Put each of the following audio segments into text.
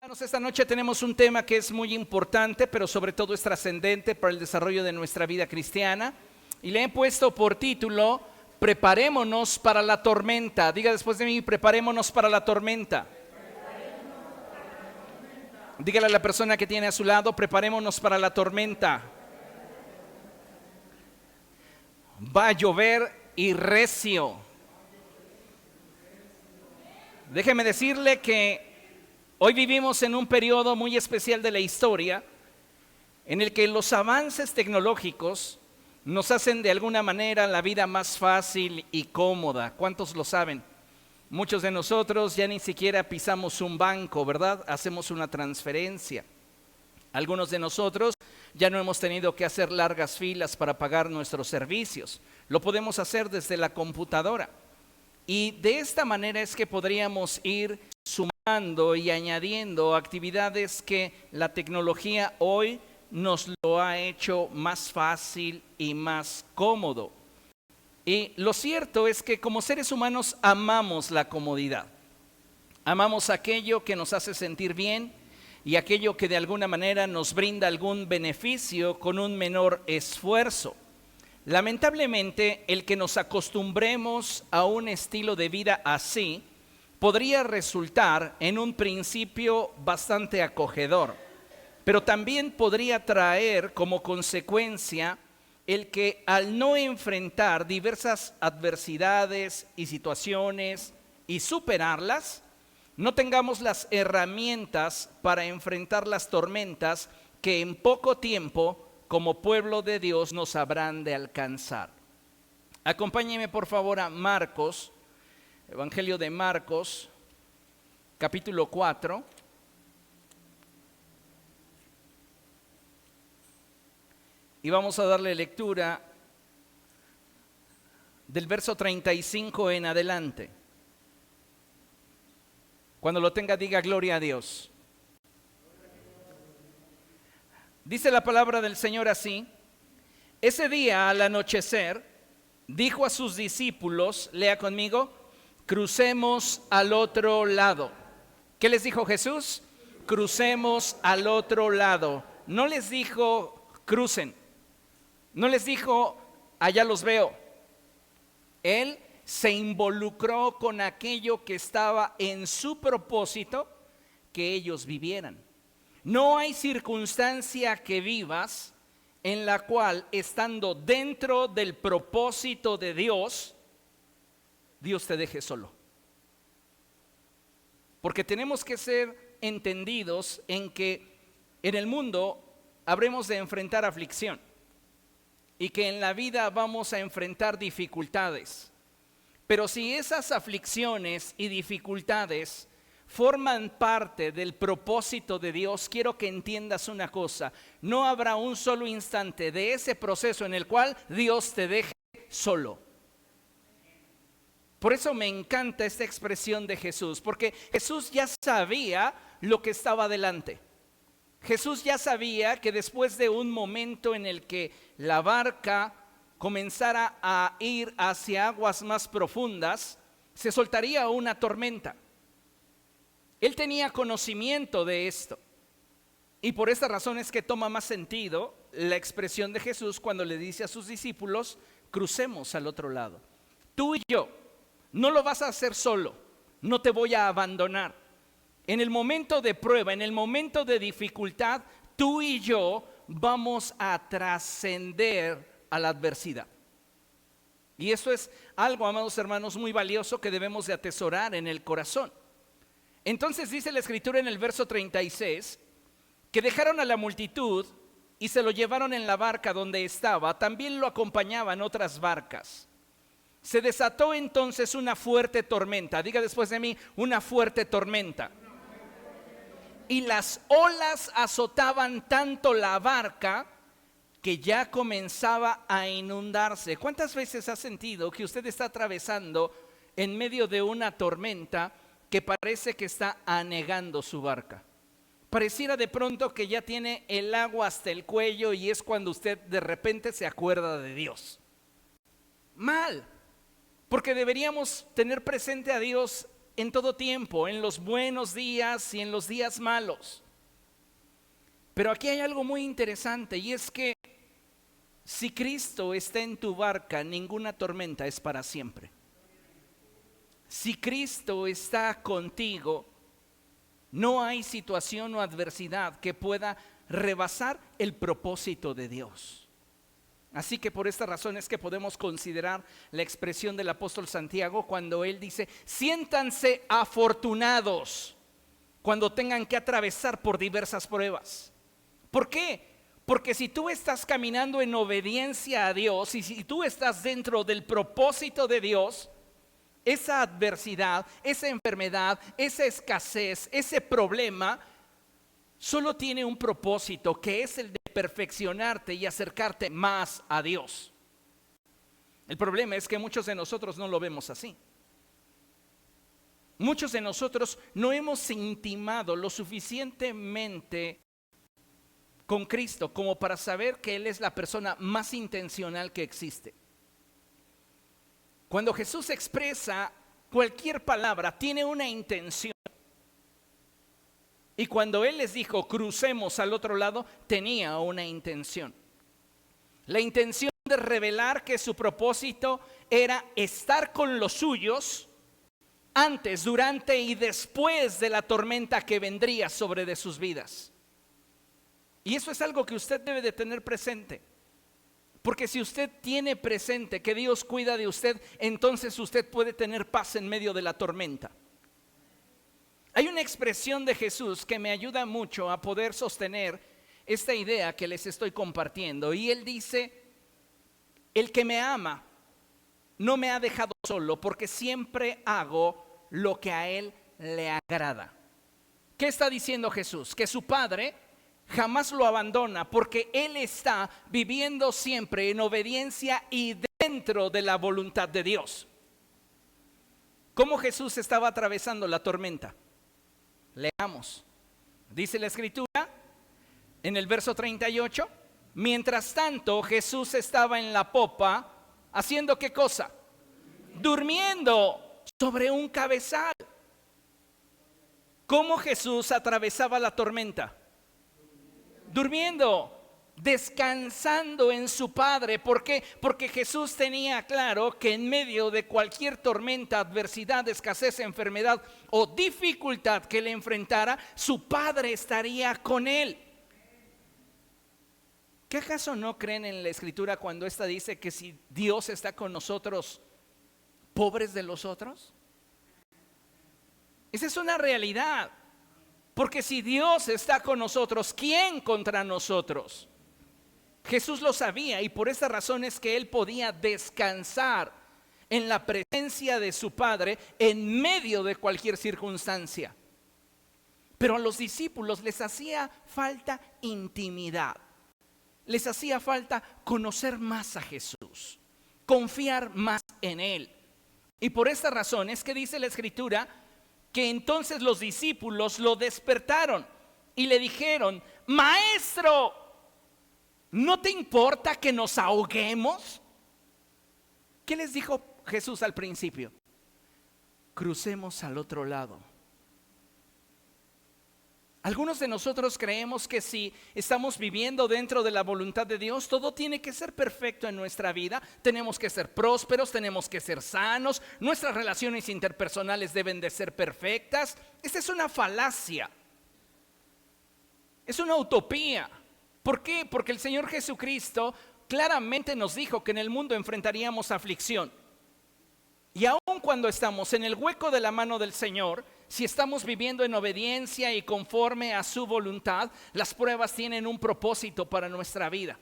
Hermanos, esta noche tenemos un tema que es muy importante, pero sobre todo es trascendente para el desarrollo de nuestra vida cristiana. Y le he puesto por título, Preparémonos para la tormenta. Diga después de mí, preparémonos para la tormenta. Dígale a la persona que tiene a su lado, preparémonos para la tormenta. Va a llover y recio. Déjeme decirle que hoy vivimos en un periodo muy especial de la historia en el que los avances tecnológicos nos hacen de alguna manera la vida más fácil y cómoda. ¿Cuántos lo saben? Muchos de nosotros ya ni siquiera pisamos un banco, ¿verdad? Hacemos una transferencia. Algunos de nosotros ya no hemos tenido que hacer largas filas para pagar nuestros servicios. Lo podemos hacer desde la computadora. Y de esta manera es que podríamos ir sumando y añadiendo actividades que la tecnología hoy nos lo ha hecho más fácil y más cómodo. Y lo cierto es que como seres humanos amamos la comodidad. Amamos aquello que nos hace sentir bien y aquello que de alguna manera nos brinda algún beneficio con un menor esfuerzo. Lamentablemente, el que nos acostumbremos a un estilo de vida así podría resultar en un principio bastante acogedor, pero también podría traer como consecuencia el que al no enfrentar diversas adversidades y situaciones y superarlas, no tengamos las herramientas para enfrentar las tormentas que en poco tiempo como pueblo de Dios nos habrán de alcanzar. Acompáñeme por favor a Marcos, Evangelio de Marcos, capítulo 4. Y vamos a darle lectura del verso 35 en adelante. Cuando lo tenga, diga gloria a Dios. Dice la palabra del Señor así: ese día al anochecer, dijo a sus discípulos, lea conmigo, crucemos al otro lado. ¿Qué les dijo Jesús? Crucemos al otro lado. No les dijo crucen, no les dijo allá los veo. Él se involucró con aquello que estaba en su propósito que ellos vivieran. No hay circunstancia que vivas en la cual, estando dentro del propósito de Dios, Dios te deje solo. Porque tenemos que ser entendidos en que en el mundo habremos de enfrentar aflicción y que en la vida vamos a enfrentar dificultades. Pero si esas aflicciones y dificultades forman parte del propósito de Dios, quiero que entiendas una cosa: no habrá un solo instante de ese proceso en el cual Dios te deje solo. Por eso me encanta esta expresión de Jesús, porque Jesús ya sabía lo que estaba adelante. Jesús ya sabía que después de un momento en el que la barca comenzara a ir hacia aguas más profundas, se soltaría una tormenta. Él tenía conocimiento de esto. Y por esta razón es que toma más sentido la expresión de Jesús cuando le dice a sus discípulos, crucemos al otro lado. Tú y yo, no lo vas a hacer solo, no te voy a abandonar. En el momento de prueba, en el momento de dificultad, tú y yo vamos a trascender a la adversidad. Y eso es algo, amados hermanos, muy valioso que debemos de atesorar en el corazón. Entonces dice la Escritura en el verso 36, que dejaron a la multitud y se lo llevaron en la barca donde estaba. También lo acompañaban otras barcas. Se desató entonces una fuerte tormenta. Diga después de mí, una fuerte tormenta. Y las olas azotaban tanto la barca que ya comenzaba a inundarse. ¿Cuántas veces ha sentido que usted está atravesando en medio de una tormenta que parece que está anegando su barca? Pareciera de pronto que ya tiene el agua hasta el cuello y es cuando usted de repente se acuerda de Dios. Mal, porque deberíamos tener presente a Dios en todo tiempo, en los buenos días y en los días malos. Pero aquí hay algo muy interesante, y es que si Cristo está en tu barca, ninguna tormenta es para siempre. Si Cristo está contigo, no hay situación o adversidad que pueda rebasar el propósito de Dios. Así que por esta razón es que podemos considerar la expresión del apóstol Santiago cuando él dice: siéntanse afortunados cuando tengan que atravesar por diversas pruebas. ¿Por qué? Porque si tú estás caminando en obediencia a Dios y si tú estás dentro del propósito de Dios, esa adversidad, esa enfermedad, esa escasez, ese problema solo tiene un propósito, que es el de perfeccionarte y acercarte más a Dios. El problema es que muchos de nosotros no lo vemos así. Muchos de nosotros no hemos intimado lo suficientemente con Cristo como para saber que Él es la persona más intencional que existe. Cuando Jesús expresa cualquier palabra, tiene una intención. Y cuando Él les dijo, crucemos al otro lado, tenía una intención. La intención de revelar que su propósito era estar con los suyos antes, durante y después de la tormenta que vendría sobre de sus vidas. Y eso es algo que usted debe de tener presente. Porque si usted tiene presente que Dios cuida de usted, entonces usted puede tener paz en medio de la tormenta. Hay una expresión de Jesús que me ayuda mucho a poder sostener esta idea que les estoy compartiendo. Y Él dice: el que me ama no me ha dejado solo, porque siempre hago lo que a Él le agrada. ¿Qué está diciendo Jesús? Que su Padre jamás lo abandona, porque Él está viviendo siempre en obediencia y dentro de la voluntad de Dios. ¿Cómo Jesús estaba atravesando la tormenta? Leamos. Dice la Escritura en el verso 38: mientras tanto Jesús estaba en la popa, ¿haciendo qué cosa? Durmiendo sobre un cabezal. ¿Cómo Jesús atravesaba la tormenta? Durmiendo, descansando en su Padre. ¿Por qué? Porque Jesús tenía claro que en medio de cualquier tormenta, adversidad, escasez, enfermedad o dificultad que le enfrentara, su Padre estaría con él. ¿Qué acaso no creen en la Escritura cuando ésta dice que si Dios está con nosotros, pobres de los otros? Esa es una realidad. Porque si Dios está con nosotros, ¿quién contra nosotros? Jesús lo sabía, y por esta razón es que Él podía descansar en la presencia de su Padre en medio de cualquier circunstancia. Pero a los discípulos les hacía falta intimidad. Les hacía falta conocer más a Jesús, confiar más en Él. Y por esta razón es que dice la Escritura que entonces los discípulos lo despertaron y le dijeron: Maestro, ¿no te importa que nos ahoguemos? ¿Qué les dijo Jesús al principio? Crucemos al otro lado. Algunos de nosotros creemos que si estamos viviendo dentro de la voluntad de Dios, todo tiene que ser perfecto en nuestra vida. Tenemos que ser prósperos, tenemos que ser sanos, nuestras relaciones interpersonales deben de ser perfectas. Esta es una falacia, es una utopía. ¿Por qué? Porque el Señor Jesucristo claramente nos dijo que en el mundo enfrentaríamos aflicción. Y aun cuando estamos en el hueco de la mano del Señor, si estamos viviendo en obediencia y conforme a su voluntad, las pruebas tienen un propósito para nuestra vida,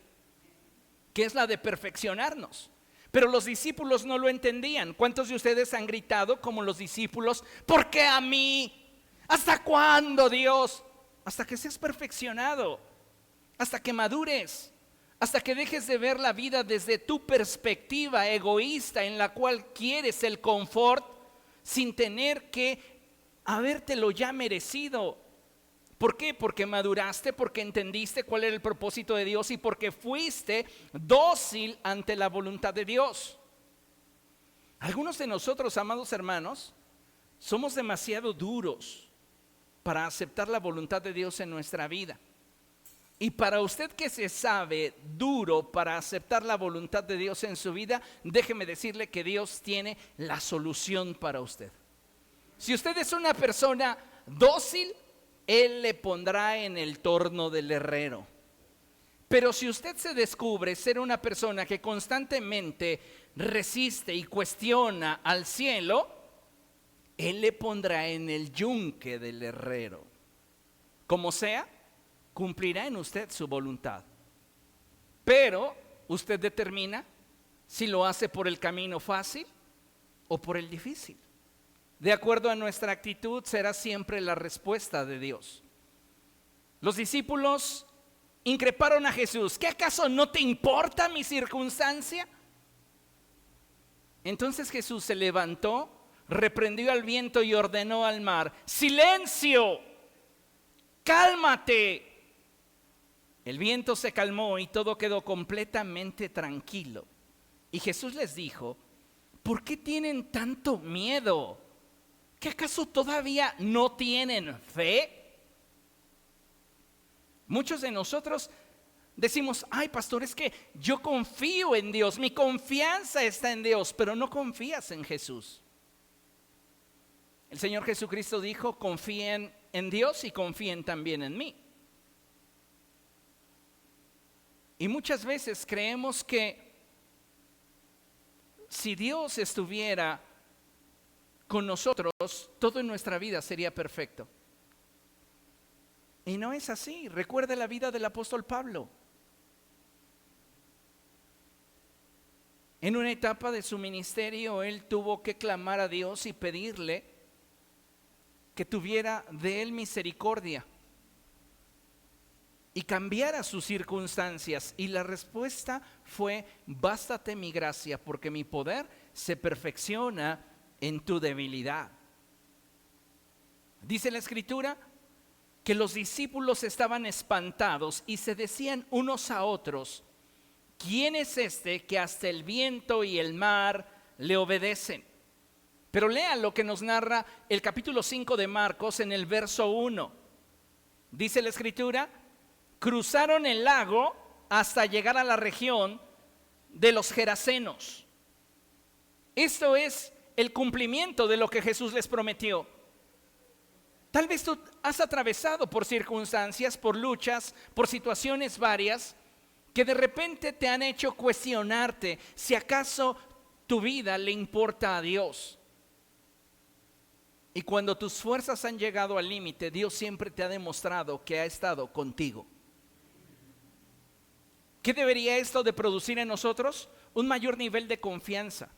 que es la de perfeccionarnos. Pero los discípulos no lo entendían. ¿Cuántos de ustedes han gritado como los discípulos? ¿Por qué a mí? ¿Hasta cuándo, Dios? Hasta que seas perfeccionado, hasta que madures, hasta que dejes de ver la vida desde tu perspectiva egoísta, en la cual quieres el confort sin tener que habértelo ya merecido. ¿Por qué? Porque maduraste, porque entendiste cuál era el propósito de Dios y porque fuiste dócil ante la voluntad de Dios. Algunos de nosotros, amados hermanos, Somos demasiado duros para aceptar la voluntad de Dios en nuestra vida. Y para usted que se sabe duro para aceptar la voluntad de Dios en su vida, déjeme decirle que Dios tiene la solución para usted. Si usted es una persona dócil, Él le pondrá en el torno del herrero. Pero si usted se descubre ser una persona que constantemente resiste y cuestiona al cielo, Él le pondrá en el yunque del herrero. Como sea, cumplirá en usted su voluntad. Pero usted determina si lo hace por el camino fácil o por el difícil. De acuerdo a nuestra actitud será siempre la respuesta de Dios. Los discípulos increparon a Jesús. ¿Qué acaso no te importa mi circunstancia? Entonces Jesús se levantó, reprendió al viento y ordenó al mar: ¡silencio! ¡Cálmate! El viento se calmó y todo quedó completamente tranquilo. Y Jesús les dijo: ¿por qué tienen tanto miedo? ¿Qué acaso todavía no tienen fe? Muchos de nosotros decimos: ay, pastor, es que yo confío en Dios, mi confianza está en Dios, pero no confías en Jesús. El Señor Jesucristo dijo: confíen en Dios y confíen también en mí. Y muchas veces creemos que si Dios estuviera con nosotros, todo en nuestra vida sería perfecto. Y no es así. Recuerde la vida del apóstol Pablo. En una etapa de su ministerio, él tuvo que clamar a Dios y pedirle que tuviera de él misericordia y cambiara sus circunstancias. Y la respuesta fue: bástate mi gracia, porque mi poder se perfecciona en tu debilidad. Dice la Escritura que los discípulos estaban espantados y se decían unos a otros: ¿quién es este que hasta el viento y el mar le obedecen? Pero lea lo que nos narra el capítulo 5 de Marcos en el verso 1. Dice la Escritura: cruzaron el lago hasta llegar a la región de los Gerasenos. Esto es el cumplimiento de lo que Jesús les prometió. Tal vez tú has atravesado por circunstancias, por luchas, por situaciones varias que de repente te han hecho cuestionarte si acaso tu vida le importa a Dios. Y cuando tus fuerzas han llegado al límite, Dios siempre te ha demostrado que ha estado contigo. ¿Qué debería esto de producir en nosotros? Un mayor nivel de confianza,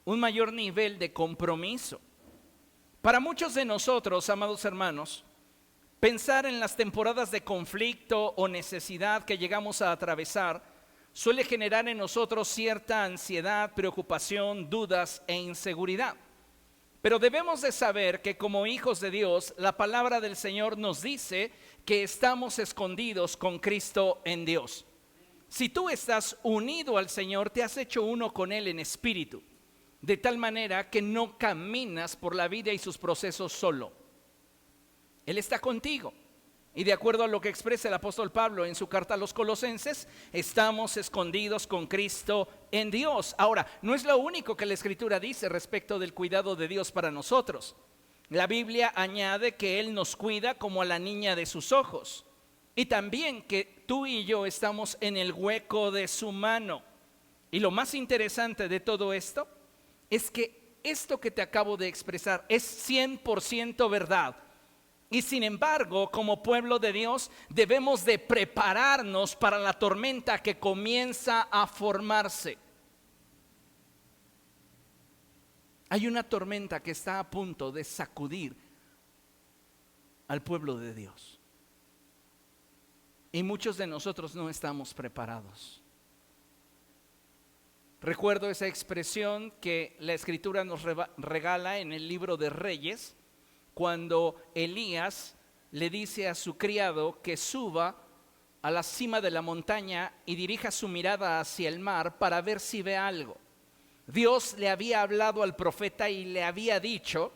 un mayor nivel de compromiso. Para muchos de nosotros, amados hermanos, pensar en las temporadas de conflicto o necesidad que llegamos a atravesar suele generar en nosotros cierta ansiedad, preocupación, dudas e inseguridad. Pero debemos de saber que como hijos de Dios, la palabra del Señor nos dice que estamos escondidos con Cristo en Dios. Si tú estás unido al Señor, te has hecho uno con Él en espíritu, de tal manera que no caminas por la vida y sus procesos solo. Él está contigo. Y de acuerdo a lo que expresa el apóstol Pablo en su carta a los Colosenses, estamos escondidos con Cristo en Dios. Ahora, no es lo único que la Escritura dice respecto del cuidado de Dios para nosotros. La Biblia añade que Él nos cuida como a la niña de sus ojos. Y también que tú y yo estamos en el hueco de su mano. Y lo más interesante de todo esto es que esto que te acabo de expresar es 100% verdad. Y sin embargo, como pueblo de Dios, debemos de prepararnos para la tormenta que comienza a formarse. Hay una tormenta que está a punto de sacudir al pueblo de Dios. Y muchos de nosotros no estamos preparados. Recuerdo esa expresión que la Escritura nos regala en el libro de Reyes, cuando Elías le dice a su criado que suba a la cima de la montaña y dirija su mirada hacia el mar para ver si ve algo. Dios le había hablado al profeta y le había dicho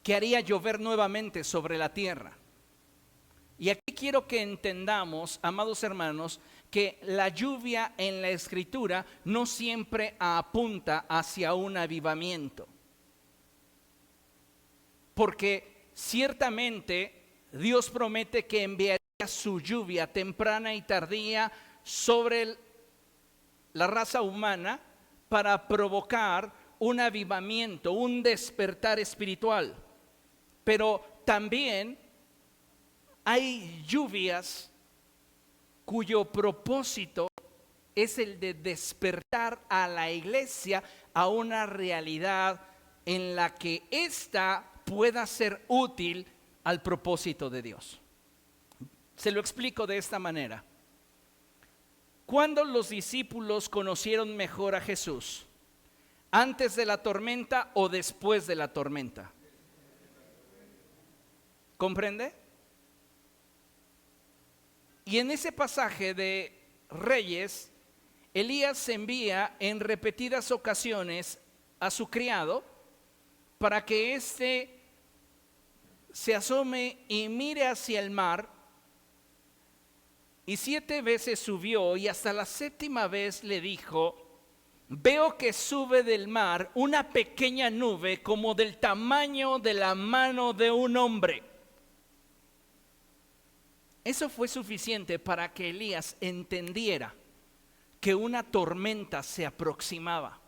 que haría llover nuevamente sobre la tierra. Y aquí quiero que entendamos, amados hermanos, que la lluvia en la Escritura no siempre apunta hacia un avivamiento. Porque ciertamente Dios promete que enviaría su lluvia temprana y tardía sobre la raza humana para provocar un avivamiento, un despertar espiritual. Pero también hay lluvias cuyo propósito es el de despertar a la iglesia a una realidad en la que ésta pueda ser útil al propósito de Dios. Se lo explico de esta manera. ¿Cuándo los discípulos conocieron mejor a Jesús? ¿Antes de la tormenta o después de la tormenta? ¿Comprende? Y en ese pasaje de Reyes, Elías envía en repetidas ocasiones a su criado para que éste se asome y mire hacia el mar. Y 7 veces subió y hasta la 7ª vez le dijo: veo que sube del mar una pequeña nube como del tamaño de la mano de un hombre. Eso fue suficiente para que Elías entendiera que una tormenta se aproximaba.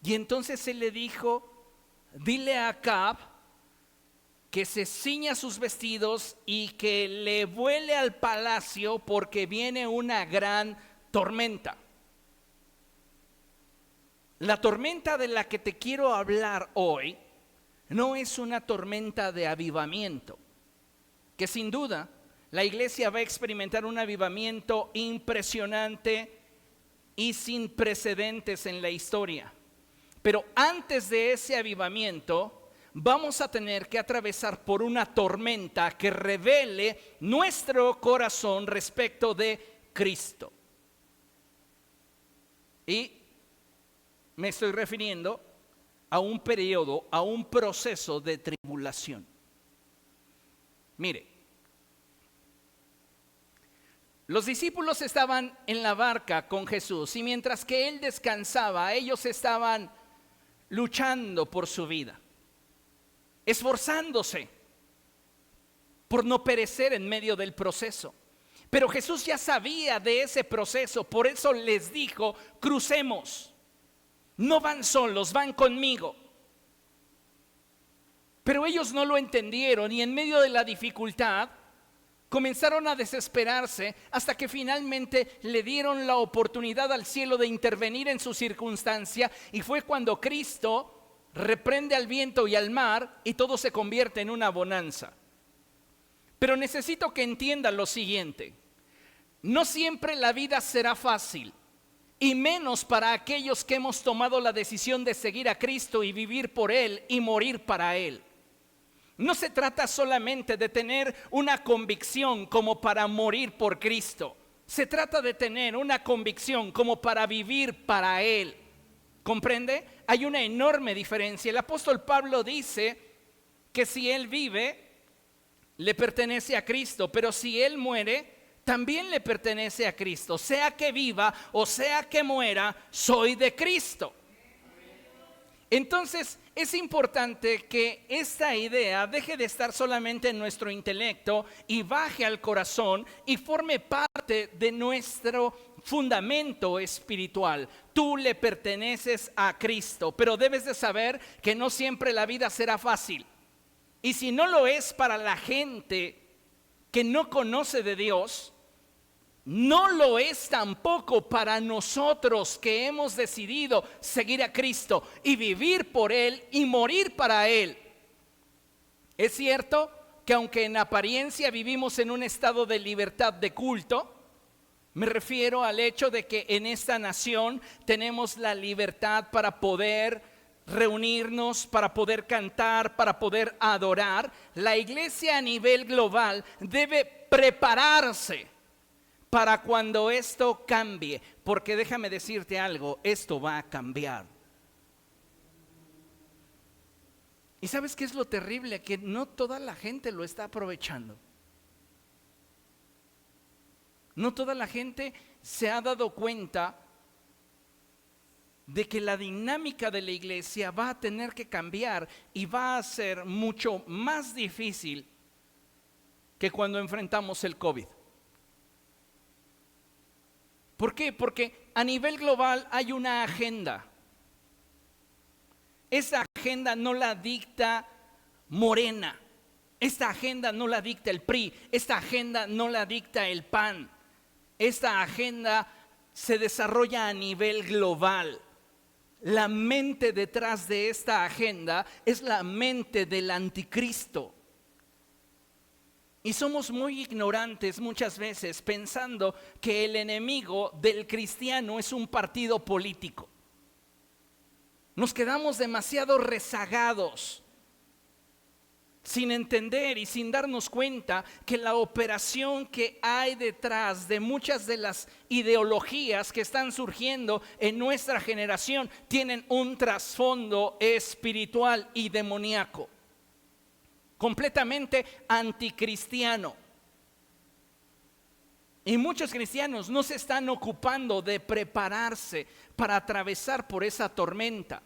Y entonces él le dijo: dile a Acab que se ciña sus vestidos y que le vuele al palacio porque viene una gran tormenta. La tormenta de la que te quiero hablar hoy no es una tormenta de avivamiento, que sin duda la iglesia va a experimentar un avivamiento impresionante y sin precedentes en la historia. Pero antes de ese avivamiento vamos a tener que atravesar por una tormenta que revele nuestro corazón respecto de Cristo. Y me estoy refiriendo a un periodo, a un proceso de tribulación. Mire, los discípulos estaban en la barca con Jesús y mientras que Él descansaba, ellos estaban luchando por su vida, esforzándose por no perecer en medio del proceso. Pero Jesús ya sabía de ese proceso, por eso les dijo: crucemos. No van solos, van conmigo. Pero ellos no lo entendieron y en medio de la dificultad comenzaron a desesperarse hasta que finalmente le dieron la oportunidad al cielo de intervenir en su circunstancia, y fue cuando Cristo reprende al viento y al mar y todo se convierte en una bonanza. Pero necesito que entiendan lo siguiente: no siempre la vida será fácil, y menos para aquellos que hemos tomado la decisión de seguir a Cristo y vivir por Él y morir para Él. No se trata solamente de tener una convicción como para morir por Cristo. Se trata de tener una convicción como para vivir para Él. ¿Comprende? Hay una enorme diferencia. El apóstol Pablo dice que si él vive, le pertenece a Cristo, pero si él muere, también le pertenece a Cristo. Sea que viva o sea que muera, soy de Cristo. Entonces es importante que esta idea deje de estar solamente en nuestro intelecto y baje al corazón y forme parte de nuestro fundamento espiritual. Tú le perteneces a Cristo, pero debes de saber que no siempre la vida será fácil. Y si no lo es para la gente que no conoce de Dios, no lo es tampoco para nosotros que hemos decidido seguir a Cristo y vivir por Él y morir para Él. Es cierto que aunque en apariencia vivimos en un estado de libertad de culto, me refiero al hecho de que en esta nación tenemos la libertad para poder reunirnos, para poder cantar, para poder adorar. La iglesia a nivel global debe prepararse para cuando esto cambie, porque déjame decirte algo, esto va a cambiar. ¿Y sabes qué es lo terrible? Que no toda la gente lo está aprovechando. No toda la gente se ha dado cuenta de que la dinámica de la iglesia va a tener que cambiar y va a ser mucho más difícil que cuando enfrentamos el COVID. ¿Por qué? Porque a nivel global hay una agenda. Esa agenda no la dicta Morena, esta agenda no la dicta el PRI, esta agenda no la dicta el PAN. Esta agenda se desarrolla a nivel global. La mente detrás de esta agenda es la mente del anticristo. Y somos muy ignorantes muchas veces pensando que el enemigo del cristiano es un partido político. Nos quedamos demasiado rezagados, sin entender y sin darnos cuenta que la operación que hay detrás de muchas de las ideologías que están surgiendo en nuestra generación tienen un trasfondo espiritual y demoníaco, completamente anticristiano. Y muchos cristianos no se están ocupando de prepararse para atravesar por esa tormenta.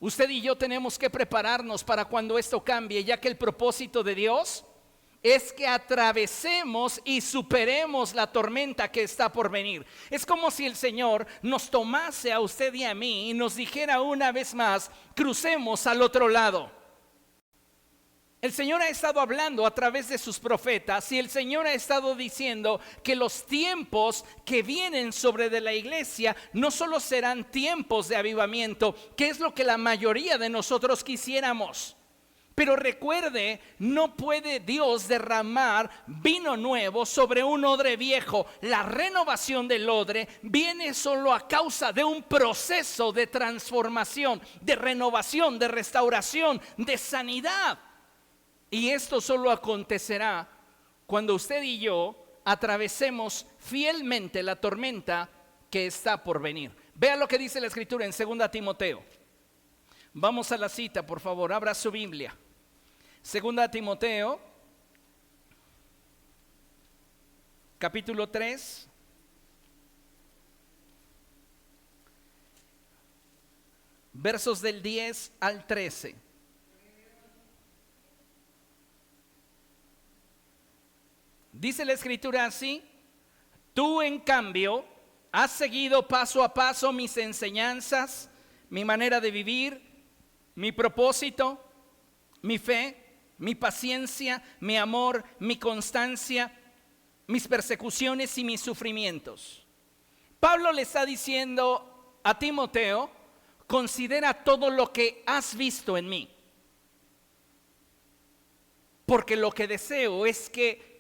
Usted y yo tenemos que prepararnos para cuando esto cambie, ya que el propósito de Dios es que atravesemos y superemos la tormenta que está por venir. Es como si el Señor nos tomase a usted y a mí y nos dijera una vez más: crucemos al otro lado. El Señor ha estado hablando a través de sus profetas y el Señor ha estado diciendo que los tiempos que vienen sobre de la iglesia no solo serán tiempos de avivamiento, que es lo que la mayoría de nosotros quisiéramos. Pero recuerde, no puede Dios derramar vino nuevo sobre un odre viejo. La renovación del odre viene solo a causa de un proceso de transformación, de renovación, de restauración, de sanidad. Y esto solo acontecerá cuando usted y yo atravesemos fielmente la tormenta que está por venir. Vea lo que dice la Escritura en 2 Timoteo. Vamos a la cita, por favor, abra su Biblia. 2 Timoteo, capítulo 3. Versos del 10 al 13. Dice la Escritura así: tú en cambio has seguido paso a paso mis enseñanzas, mi manera de vivir, mi propósito, mi fe, mi paciencia, mi amor, mi constancia, mis persecuciones y mis sufrimientos. Pablo le está diciendo a Timoteo: considera todo lo que has visto en mí, porque lo que deseo es que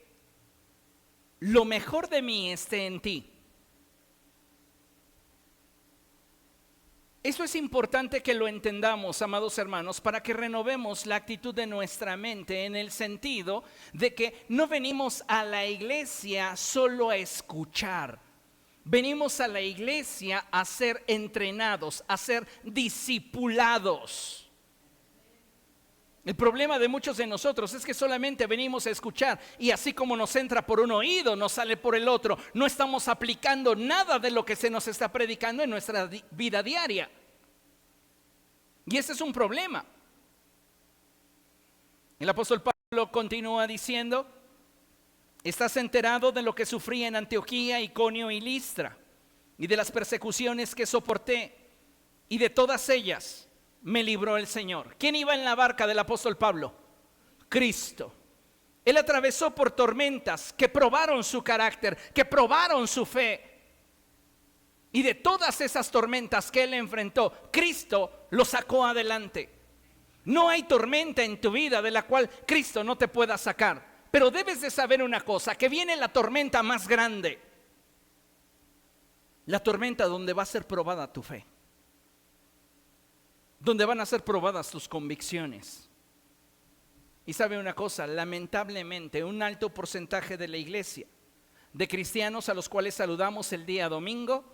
lo mejor de mí esté en ti. Eso es importante que lo entendamos, amados hermanos, para que renovemos la actitud de nuestra mente, en el sentido de que no venimos a la iglesia solo a escuchar. Venimos a la iglesia a ser entrenados, a ser discipulados. El problema de muchos de nosotros es que solamente venimos a escuchar y así como nos entra por un oído, nos sale por el otro. No estamos aplicando nada de lo que se nos está predicando en nuestra vida diaria. Y ese es un problema. El apóstol Pablo continúa diciendo: estás enterado de lo que sufrí en Antioquía, Iconio y Listra, y de las persecuciones que soporté, y de todas ellas me libró el Señor. ¿Quién iba en la barca del apóstol Pablo? Cristo. Él atravesó por tormentas que probaron su carácter, que probaron su fe. Y de todas esas tormentas que él enfrentó, Cristo lo sacó adelante. No hay tormenta en tu vida de la cual Cristo no te pueda sacar. Pero debes de saber una cosa, que viene la tormenta más grande. La tormenta donde va a ser probada tu fe, donde van a ser probadas tus convicciones. Y sabe una cosa, lamentablemente un alto porcentaje de la iglesia, de cristianos a los cuales saludamos el día domingo,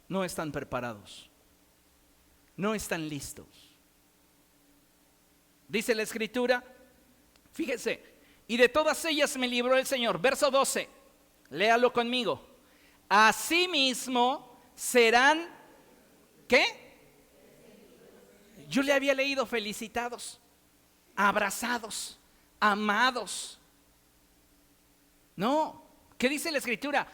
no están preparados, no están listos. Dice la Escritura, fíjese, y de todas ellas me libró el Señor. Verso 12, léalo conmigo. Asimismo serán, ¿qué? Yo le había leído felicitados, abrazados, amados. No, ¿qué dice la Escritura?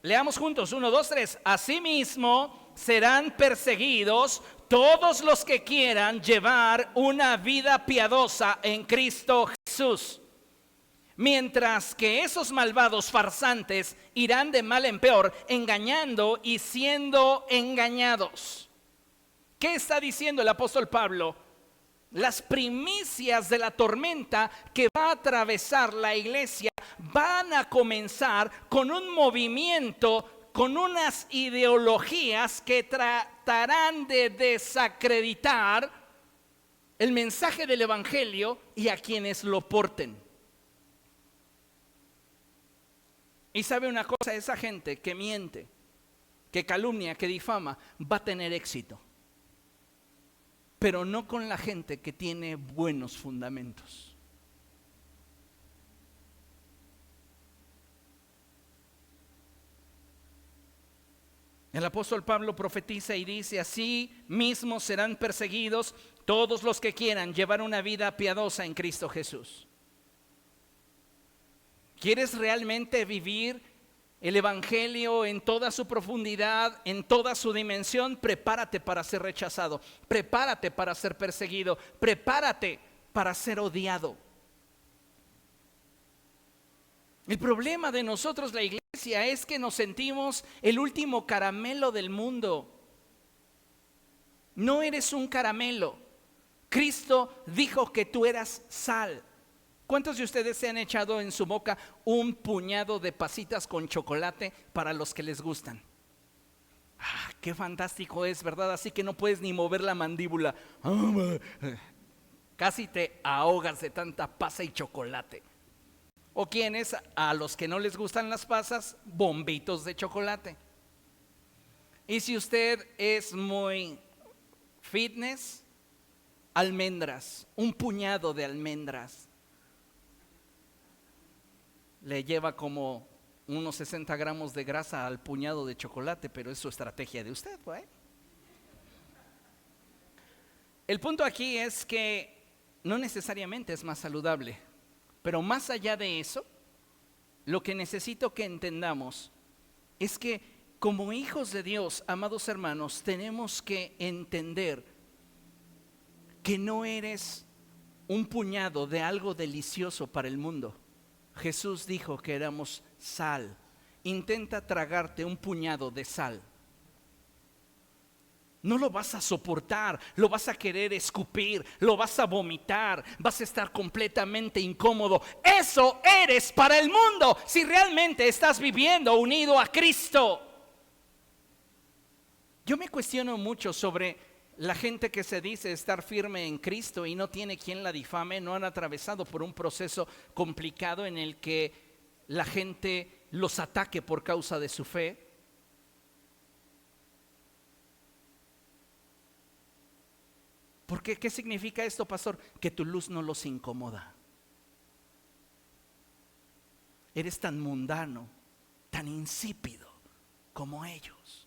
Leamos juntos, 1, 2, 3. Asimismo serán perseguidos todos los que quieran llevar una vida piadosa en Cristo Jesús. Mientras que esos malvados farsantes irán de mal en peor, engañando y siendo engañados. ¿Qué está diciendo el apóstol Pablo? Las primicias de la tormenta que va a atravesar la iglesia van a comenzar con un movimiento, con unas ideologías que tratarán de desacreditar el mensaje del evangelio y a quienes lo porten. Y sabe una cosa, esa gente que miente, que calumnia, que difama, va a tener éxito. Pero no con la gente que tiene buenos fundamentos. El apóstol Pablo profetiza y dice: así mismo serán perseguidos todos los que quieran llevar una vida piadosa en Cristo Jesús. ¿Quieres realmente vivir el evangelio en toda su profundidad, en toda su dimensión? Prepárate para ser rechazado, prepárate para ser perseguido, prepárate para ser odiado. El problema de nosotros, la iglesia, es que nos sentimos el último caramelo del mundo. No eres un caramelo. Cristo dijo que tú eras sal. ¿Cuántos de ustedes se han echado en su boca un puñado de pasitas con chocolate para los que les gustan? Qué fantástico es, ¿verdad? Así que no puedes ni mover la mandíbula. Casi te ahogas de tanta pasa y chocolate. O quienes, a los que no les gustan las pasas, bombitos de chocolate. Y si usted es muy fitness, almendras, un puñado de almendras. Le lleva como unos 60 gramos de grasa al puñado de chocolate, pero es su estrategia de usted, ¿eh? El punto aquí es que no necesariamente es más saludable, pero más allá de eso, lo que necesito que entendamos es que como hijos de Dios, amados hermanos, tenemos que entender que no eres un puñado de algo delicioso para el mundo. Jesús dijo que éramos sal. Intenta tragarte un puñado de sal. No lo vas a soportar, lo vas a querer escupir, lo vas a vomitar, vas a estar completamente incómodo. Eso eres para el mundo si realmente estás viviendo unido a Cristo. Yo me cuestiono mucho sobre la gente que se dice estar firme en Cristo y no tiene quien la difame. No han atravesado por un proceso complicado en el que la gente los ataque por causa de su fe. ¿Por qué? ¿Qué significa esto, pastor? Que tu luz no los incomoda. Eres tan mundano, tan insípido como ellos.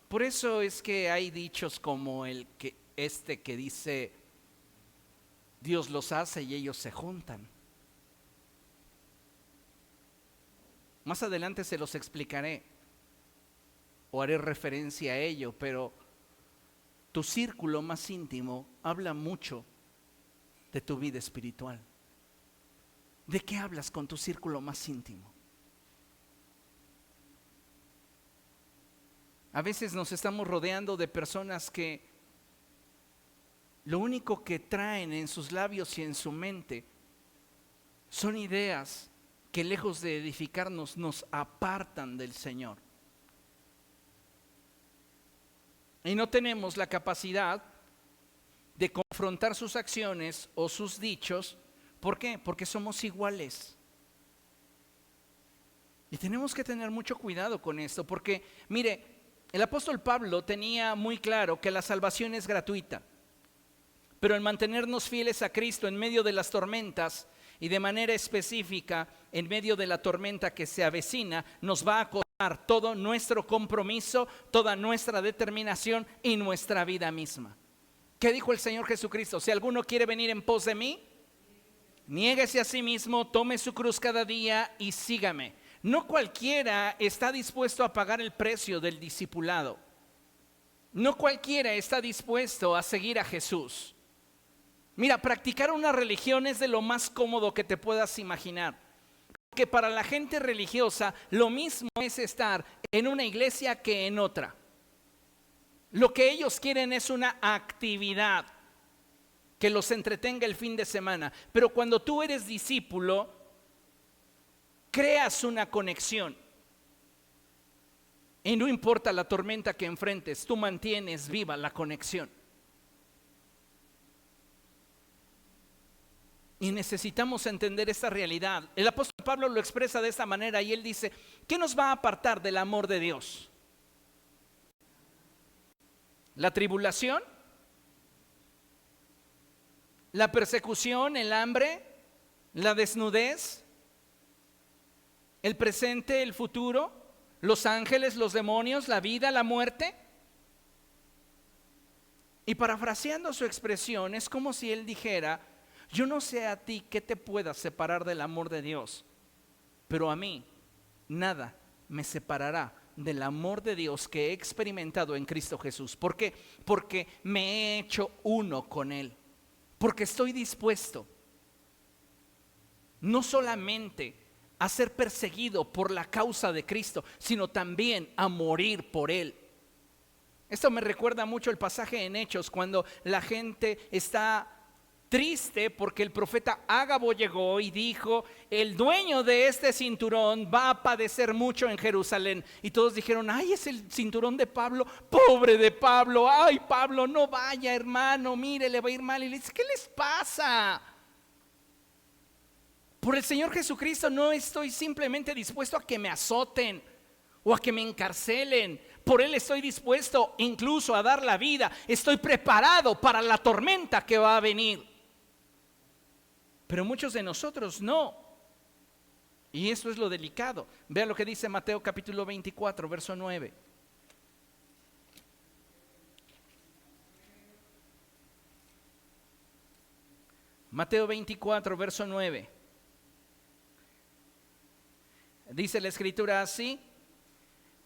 Por eso es que hay dichos como que dice: Dios los hace y ellos se juntan. Más adelante se los explicaré o haré referencia a ello, pero tu círculo más íntimo habla mucho de tu vida espiritual. ¿De qué hablas con tu círculo más íntimo? A veces nos estamos rodeando de personas que lo único que traen en sus labios y en su mente son ideas que, lejos de edificarnos, nos apartan del Señor. Y no tenemos la capacidad de confrontar sus acciones o sus dichos. ¿Por qué? Porque somos iguales. Y tenemos que tener mucho cuidado con esto, porque mire, El apóstol Pablo tenía muy claro que la salvación es gratuita, pero el mantenernos fieles a Cristo en medio de las tormentas y de manera específica en medio de la tormenta que se avecina, nos va a costar todo nuestro compromiso, toda nuestra determinación y nuestra vida misma. ¿Qué dijo el Señor Jesucristo? Si alguno quiere venir en pos de mí, niéguese a sí mismo, tome su cruz cada día y sígame. No cualquiera está dispuesto a pagar el precio del discipulado. No cualquiera está dispuesto a seguir a Jesús. Mira, practicar una religión es de lo más cómodo que te puedas imaginar. Porque para la gente religiosa lo mismo es estar en una iglesia que en otra. Lo que ellos quieren es una actividad que los entretenga el fin de semana. Pero cuando tú eres discípulo, creas una conexión. Y no importa la tormenta que enfrentes, tú mantienes viva la conexión. Y necesitamos entender esta realidad. El apóstol Pablo lo expresa de esta manera y él dice, ¿qué nos va a apartar del amor de Dios? ¿La tribulación? ¿La persecución? ¿El hambre? ¿La desnudez? ¿El presente? ¿El futuro? ¿Los ángeles? ¿Los demonios? ¿La vida? ¿La muerte? Y parafraseando su expresión, es como si él dijera, yo no sé a ti qué te pueda separar del amor de Dios, pero a mí nada me separará del amor de Dios que he experimentado en Cristo Jesús. ¿Por qué? Porque me he hecho uno con Él, porque estoy dispuesto no solamente a ser perseguido por la causa de Cristo, sino también a morir por Él. Esto me recuerda mucho el pasaje en Hechos, cuando la gente está triste porque el profeta Ágabo llegó y dijo, el dueño de este cinturón va a padecer mucho en Jerusalén. Y todos dijeron, ay, es el cinturón de Pablo, pobre de Pablo, ay, Pablo, no vaya, hermano, mire, le va a ir mal. Y le dice, ¿qué les pasa? Por el Señor Jesucristo no estoy simplemente dispuesto a que me azoten o a que me encarcelen. Por Él estoy dispuesto incluso a dar la vida. Estoy preparado para la tormenta que va a venir. Pero muchos de nosotros no. Y eso es lo delicado. Vea lo que dice Mateo capítulo 24, verso 9. Mateo 24, verso 9. Dice la escritura así: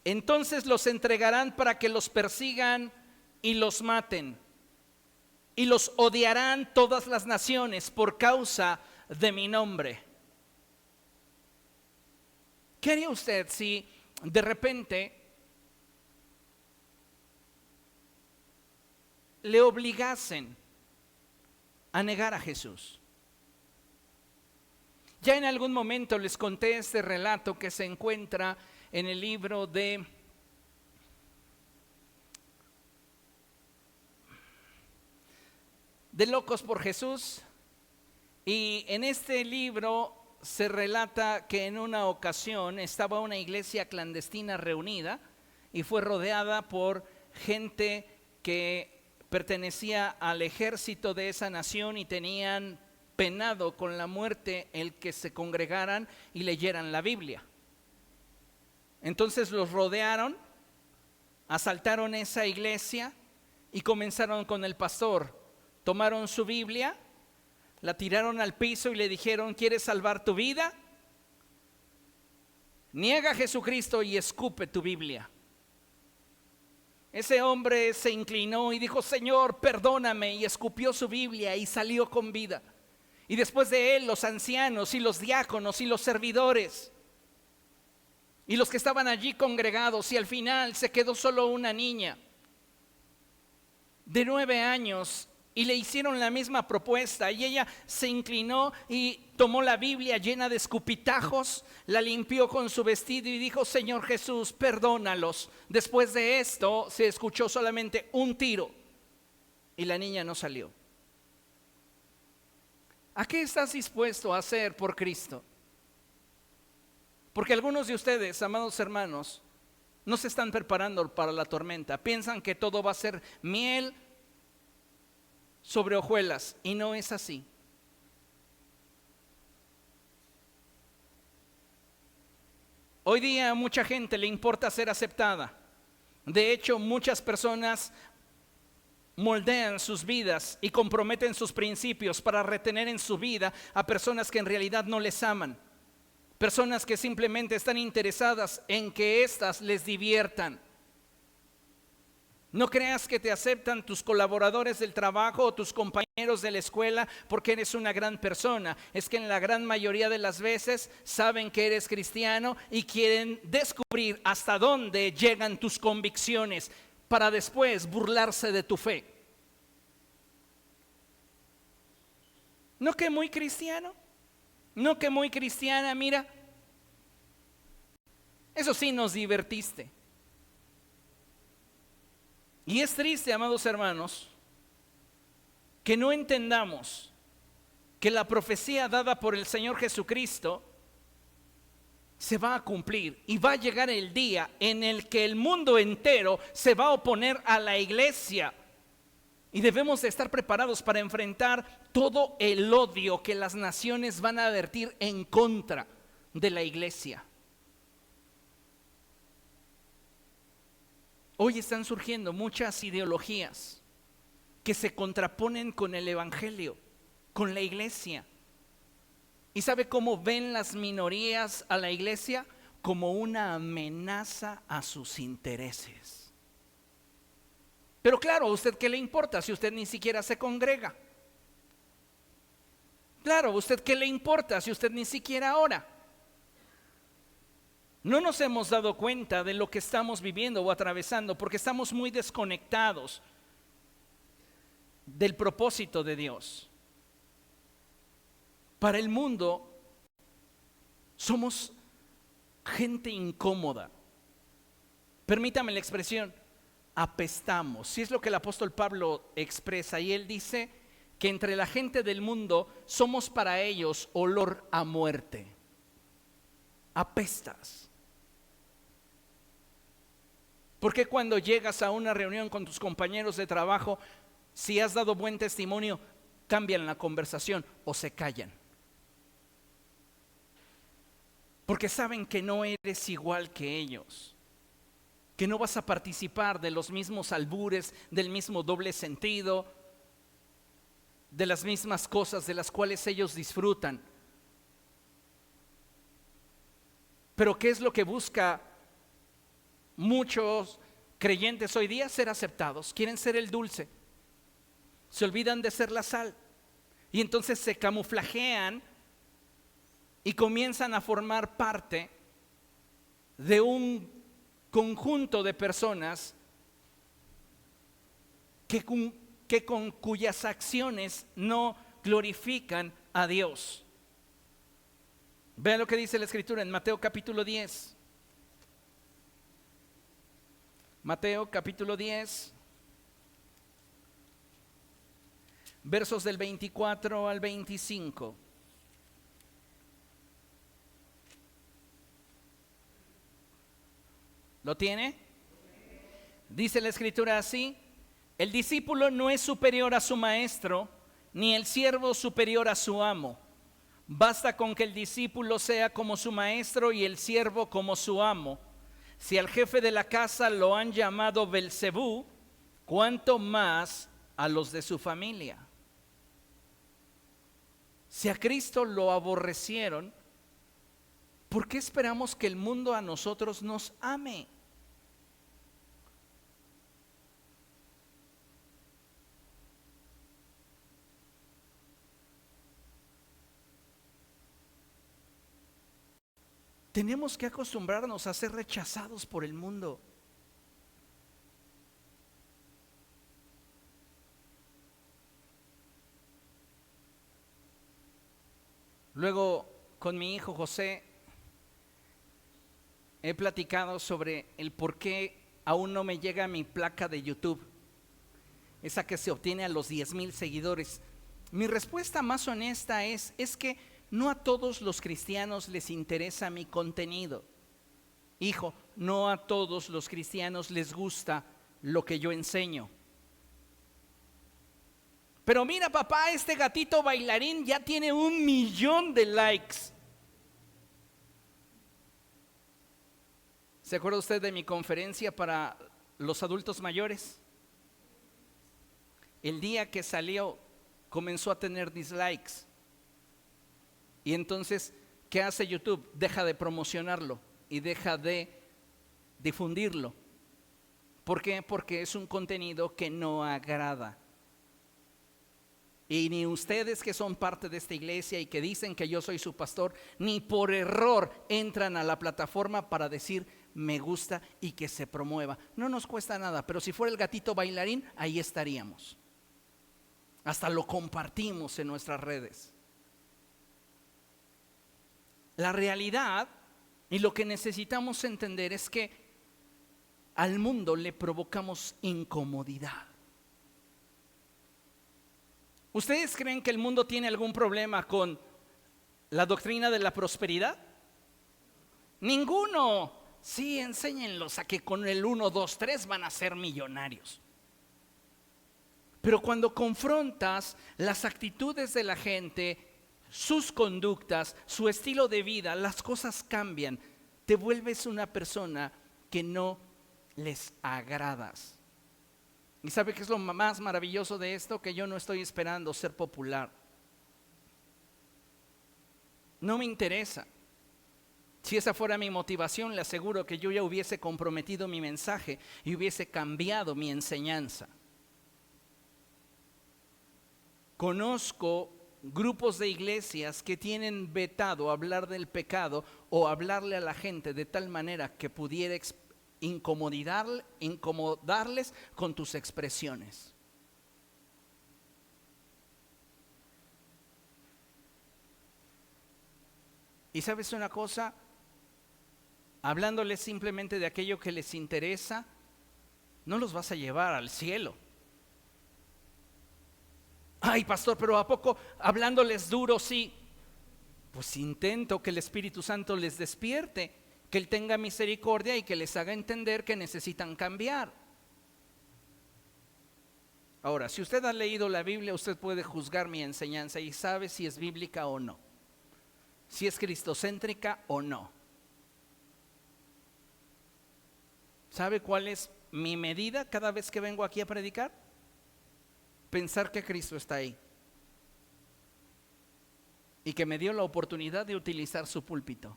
entonces los entregarán para que los persigan y los maten, y los odiarán todas las naciones por causa de mi nombre. ¿Qué haría usted si de repente le obligasen a negar a Jesús? Ya en algún momento les conté este relato que se encuentra en el libro de Locos por Jesús, y en este libro se relata que en una ocasión estaba una iglesia clandestina reunida y fue rodeada por gente que pertenecía al ejército de esa nación y tenían penado con la muerte el que se congregaran y leyeran la Biblia. Entonces los rodearon, asaltaron esa iglesia y comenzaron con el pastor. Tomaron su Biblia, la tiraron al piso y le dijeron, ¿quieres salvar tu vida? Niega a Jesucristo y escupe tu Biblia. Ese hombre se inclinó y dijo, Señor, perdóname, y escupió su Biblia y salió con vida. Y después de él los ancianos y los diáconos y los servidores y los que estaban allí congregados, y al final se quedó solo una niña de 9 años y le hicieron la misma propuesta, y ella se inclinó y tomó la Biblia llena de escupitajos, la limpió con su vestido y dijo, Señor Jesús, perdónalos. Después de esto se escuchó solamente un tiro y la niña no salió. ¿A qué estás dispuesto a hacer por Cristo? Porque algunos de ustedes, amados hermanos, No se están preparando para la tormenta. Piensan que todo va a ser miel sobre hojuelas y no es así. Hoy día a mucha gente le importa ser aceptada. De hecho, muchas personas moldean sus vidas y comprometen sus principios para retener en su vida a personas que en realidad no les aman. Personas que simplemente están interesadas en que éstas les diviertan. No creas que te aceptan tus colaboradores del trabajo o tus compañeros de la escuela porque eres una gran persona. Es que en la gran mayoría de las veces saben que eres cristiano y quieren descubrir hasta dónde llegan tus convicciones para después burlarse de tu fe. ¿No que muy cristiano? ¿No que muy cristiana? Mira, eso sí nos divertiste. Y es triste, amados hermanos, que no entendamos que la profecía dada por el Señor Jesucristo se va a cumplir y va a llegar el día en el que el mundo entero se va a oponer a la iglesia. Y debemos de estar preparados para enfrentar todo el odio que las naciones van a vertir en contra de la iglesia. Hoy están surgiendo muchas ideologías que se contraponen con el evangelio, con la iglesia. ¿Y sabe cómo ven las minorías a la iglesia? Como una amenaza a sus intereses. Pero claro, ¿a usted qué le importa si usted ni siquiera se congrega? Claro, ¿a usted qué le importa si usted ni siquiera ora? No nos hemos dado cuenta de lo que estamos viviendo o atravesando porque estamos muy desconectados del propósito de Dios. Para el mundo somos gente incómoda. Permítame la expresión, apestamos. Si es lo que el apóstol Pablo expresa y él dice que entre la gente del mundo somos para ellos olor a muerte. Apestas. Porque cuando llegas a una reunión con tus compañeros de trabajo, si has dado buen testimonio, cambian la conversación o se callan? Porque saben que no eres igual que ellos, que no vas a participar de los mismos albures, del mismo doble sentido, de las mismas cosas de las cuales ellos disfrutan. Pero ¿qué es lo que busca muchos creyentes hoy día? Ser aceptados. Quieren ser el dulce. Se olvidan de ser la sal. Y entonces se camuflajean y comienzan a formar parte de un conjunto de personas que con cuyas acciones no glorifican a Dios. Vean lo que dice la Escritura en Mateo capítulo 10. Mateo capítulo 10, versos del 24 al 25. ¿Lo tiene? Dice la Escritura así: el discípulo no es superior a su maestro, ni el siervo superior a su amo. Basta con que el discípulo sea como su maestro y el siervo como su amo. Si al jefe de la casa lo han llamado Belcebú, ¿cuánto más a los de su familia? Si a Cristo lo aborrecieron, ¿por qué esperamos que el mundo a nosotros nos ame? Tenemos que acostumbrarnos a ser rechazados por el mundo. Luego, con mi hijo José, he platicado sobre el por qué aún no me llega mi placa de YouTube, esa que se obtiene a los 10,000 seguidores. Mi respuesta más honesta es que no a todos los cristianos les interesa mi contenido. Hijo, no a todos los cristianos les gusta lo que yo enseño. Pero mira, papá, este gatito bailarín ya tiene 1,000,000 de likes. ¿Se acuerda usted de mi conferencia para los adultos mayores? El día que salió comenzó a tener dislikes. Y entonces, ¿qué hace YouTube? Deja de promocionarlo y deja de difundirlo. ¿Por qué? Porque es un contenido que no agrada. Y ni ustedes que son parte de esta iglesia y que dicen que yo soy su pastor, ni por error entran a la plataforma para decir me gusta y que se promueva. No nos cuesta nada, pero si fuera el gatito bailarín, ahí estaríamos. Hasta lo compartimos en nuestras redes. La realidad y lo que necesitamos entender es que al mundo le provocamos incomodidad. ¿Ustedes creen que el mundo tiene algún problema con la doctrina de la prosperidad? Ninguno. Sí, enséñenlos a que con el 1, 2, 3 van a ser millonarios. Pero cuando confrontas las actitudes de la gente, sus conductas, su estilo de vida, las cosas cambian. Te vuelves una persona que no les agradas. ¿Y sabe qué es lo más maravilloso de esto? Que yo no estoy esperando ser popular. No me interesa. Si esa fuera mi motivación, le aseguro que yo ya hubiese comprometido mi mensaje y hubiese cambiado mi enseñanza. Conozco grupos de iglesias que tienen vetado hablar del pecado o hablarle a la gente de tal manera que pudiera incomodarles con tus expresiones. ¿Y sabes una cosa? Hablándoles simplemente de aquello que les interesa, no los vas a llevar al cielo. Ay, pastor, pero ¿a poco hablándoles duro? Sí. Pues intento que el Espíritu Santo les despierte, que Él tenga misericordia y que les haga entender que necesitan cambiar. Ahora, si usted ha leído la Biblia, usted puede juzgar mi enseñanza y sabe si es bíblica o no, si es cristocéntrica o no. ¿Sabe cuál es mi medida cada vez que vengo aquí a predicar? Pensar que Cristo está ahí y que me dio la oportunidad de utilizar su púlpito.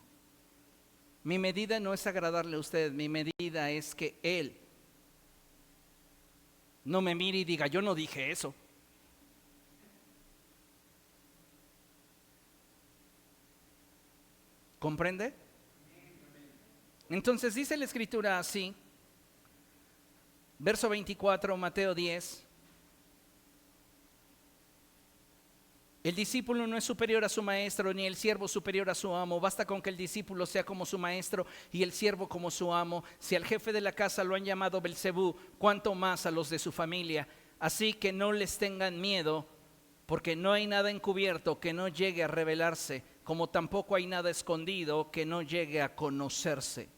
Mi medida no es agradarle a usted, mi medida es que Él no me mire y diga, yo no dije eso. ¿Comprende? Entonces dice la Escritura así, verso 24, Mateo 10. El discípulo no es superior a su maestro, ni el siervo superior a su amo. Basta con que el discípulo sea como su maestro y el siervo como su amo. Si al jefe de la casa lo han llamado Belcebú, cuánto más a los de su familia. Así que no les tengan miedo, porque no hay nada encubierto que no llegue a revelarse, como tampoco hay nada escondido que no llegue a conocerse.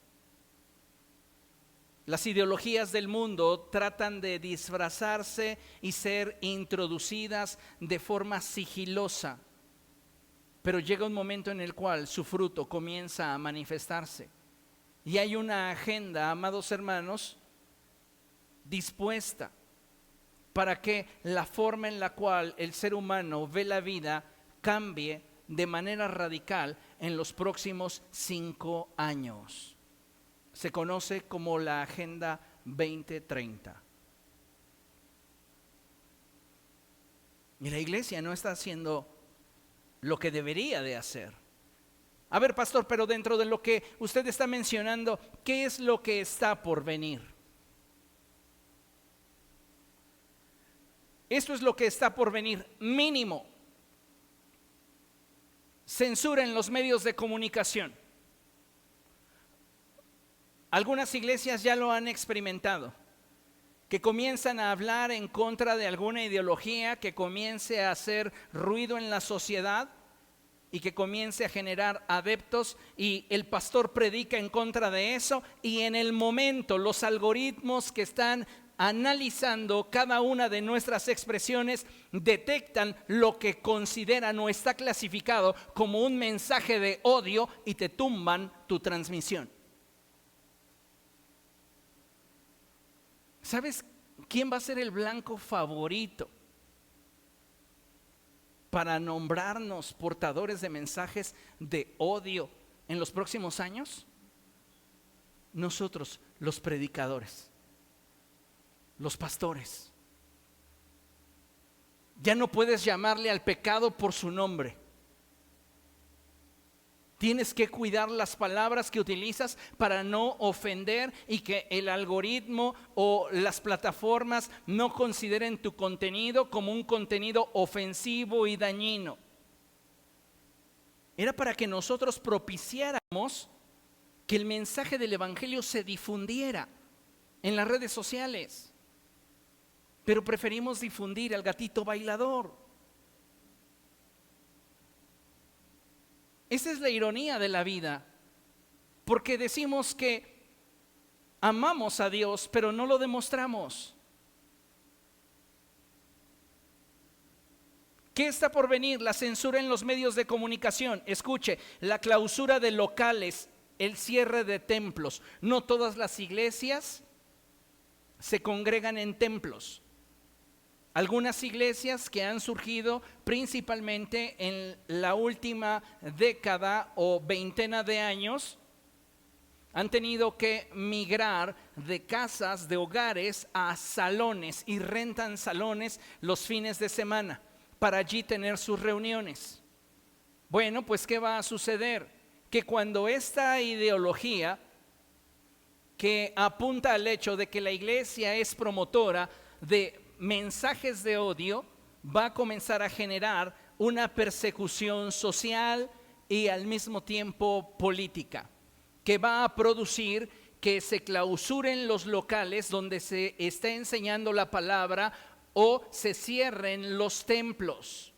Las ideologías del mundo tratan de disfrazarse y ser introducidas de forma sigilosa, pero llega un momento en el cual su fruto comienza a manifestarse. Y hay una agenda, amados hermanos, dispuesta para que la forma en la cual el ser humano ve la vida cambie de manera radical en los próximos 5 años. Se conoce como la Agenda 2030. Y la iglesia no está haciendo lo que debería de hacer. A ver, pastor, pero dentro de lo que usted está mencionando, ¿qué es lo que está por venir? Esto es lo que está por venir, mínimo. Censura en los medios de comunicación. Algunas iglesias ya lo han experimentado, que comienzan a hablar en contra de alguna ideología que comience a hacer ruido en la sociedad y que comience a generar adeptos y el pastor predica en contra de eso y en el momento los algoritmos que están analizando cada una de nuestras expresiones detectan lo que consideran o está clasificado como un mensaje de odio y te tumban tu transmisión. ¿Sabes quién va a ser el blanco favorito para nombrarnos portadores de mensajes de odio en los próximos años? Nosotros, los predicadores, los pastores. Ya no puedes llamarle al pecado por su nombre. Tienes que cuidar las palabras que utilizas para no ofender y que el algoritmo o las plataformas no consideren tu contenido como un contenido ofensivo y dañino. Era para que nosotros propiciáramos que el mensaje del evangelio se difundiera en las redes sociales. Pero preferimos difundir al gatito bailador. Esa es la ironía de la vida, porque decimos que amamos a Dios, pero no lo demostramos. ¿Qué está por venir? La censura en los medios de comunicación. Escuche, la clausura de locales, el cierre de templos. No todas las iglesias se congregan en templos. Algunas iglesias que han surgido principalmente en la última década o veintena de años han tenido que migrar de casas, de hogares a salones y rentan salones los fines de semana para allí tener sus reuniones. Bueno, pues ¿qué va a suceder? Que cuando esta ideología que apunta al hecho de que la iglesia es promotora de mensajes de odio, va a comenzar a generar una persecución social y al mismo tiempo política, que va a producir que se clausuren los locales donde se está enseñando la palabra o se cierren los templos.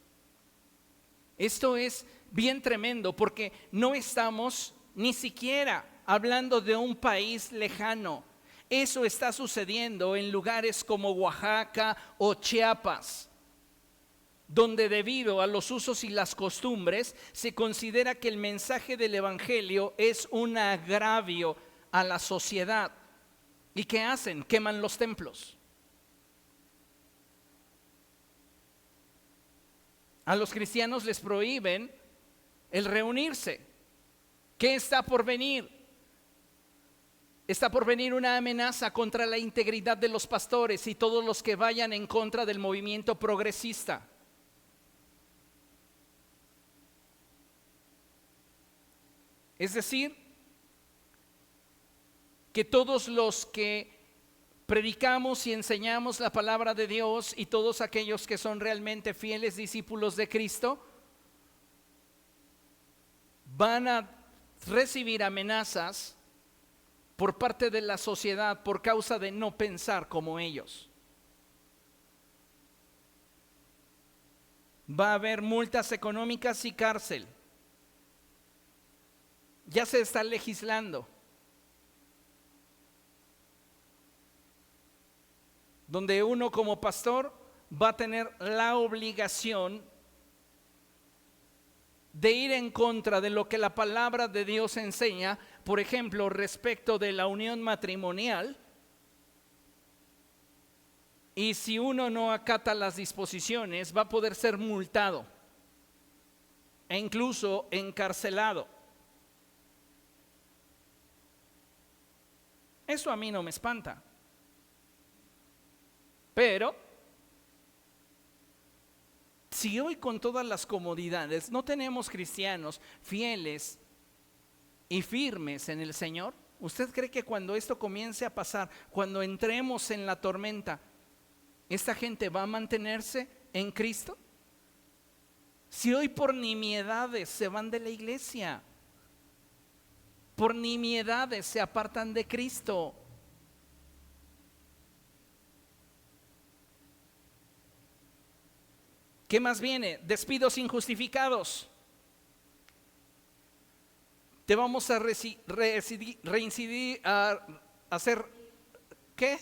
Esto es bien tremendo porque no estamos ni siquiera hablando de un país lejano. Eso está sucediendo en lugares como Oaxaca o Chiapas, donde debido a los usos y las costumbres se considera que el mensaje del evangelio es un agravio a la sociedad. ¿Y qué hacen? Queman los templos. A los cristianos les prohíben el reunirse. ¿Qué está por venir? Está por venir una amenaza contra la integridad de los pastores y todos los que vayan en contra del movimiento progresista. Es decir, que todos los que predicamos y enseñamos la palabra de Dios y todos aquellos que son realmente fieles discípulos de Cristo van a recibir amenazas por parte de la sociedad por causa de no pensar como ellos. Va a haber multas económicas y cárcel. Ya se está legislando, donde uno como pastor va a tener la obligación de ir en contra de lo que la palabra de Dios enseña, por ejemplo, respecto de la unión matrimonial. Y si uno no acata las disposiciones, va a poder ser multado e incluso encarcelado. Eso a mí no me espanta. Pero si hoy con todas las comodidades no tenemos cristianos fieles y firmes en el Señor, ¿usted cree que cuando esto comience a pasar, cuando entremos en la tormenta, esta gente va a mantenerse en Cristo? Si hoy por nimiedades se van de la iglesia, por nimiedades se apartan de Cristo, ¿qué más viene? Despidos injustificados. te vamos a reincidir, a hacer, ¿qué?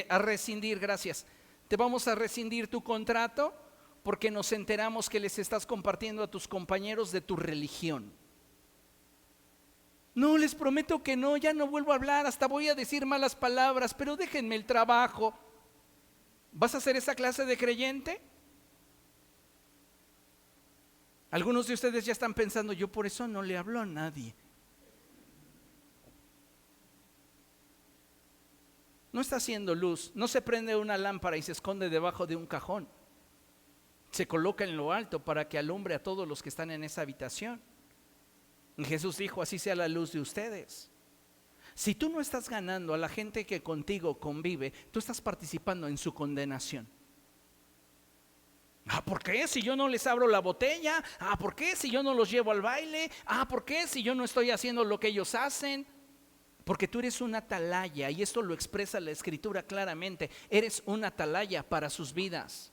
A rescindir, gracias. Te vamos a rescindir tu contrato porque nos enteramos que les estás compartiendo a tus compañeros de tu religión. No, les prometo que no, ya no vuelvo a hablar, hasta voy a decir malas palabras, pero déjenme el trabajo. ¿Vas a ser esa clase de creyente? Algunos de ustedes ya están pensando, yo por eso no le hablo a nadie. No está haciendo luz, no se prende una lámpara y se esconde debajo de un cajón. Se coloca en lo alto para que alumbre a todos los que están en esa habitación. Y Jesús dijo, así sea la luz de ustedes. Si tú no estás ganando a la gente que contigo convive, tú estás participando en su condenación. ¿Por qué si yo no les abro la botella? ¿Por qué si yo no los llevo al baile? ¿Por qué si yo no estoy haciendo lo que ellos hacen? Porque tú eres una atalaya, y esto lo expresa la Escritura claramente. Eres una atalaya para sus vidas.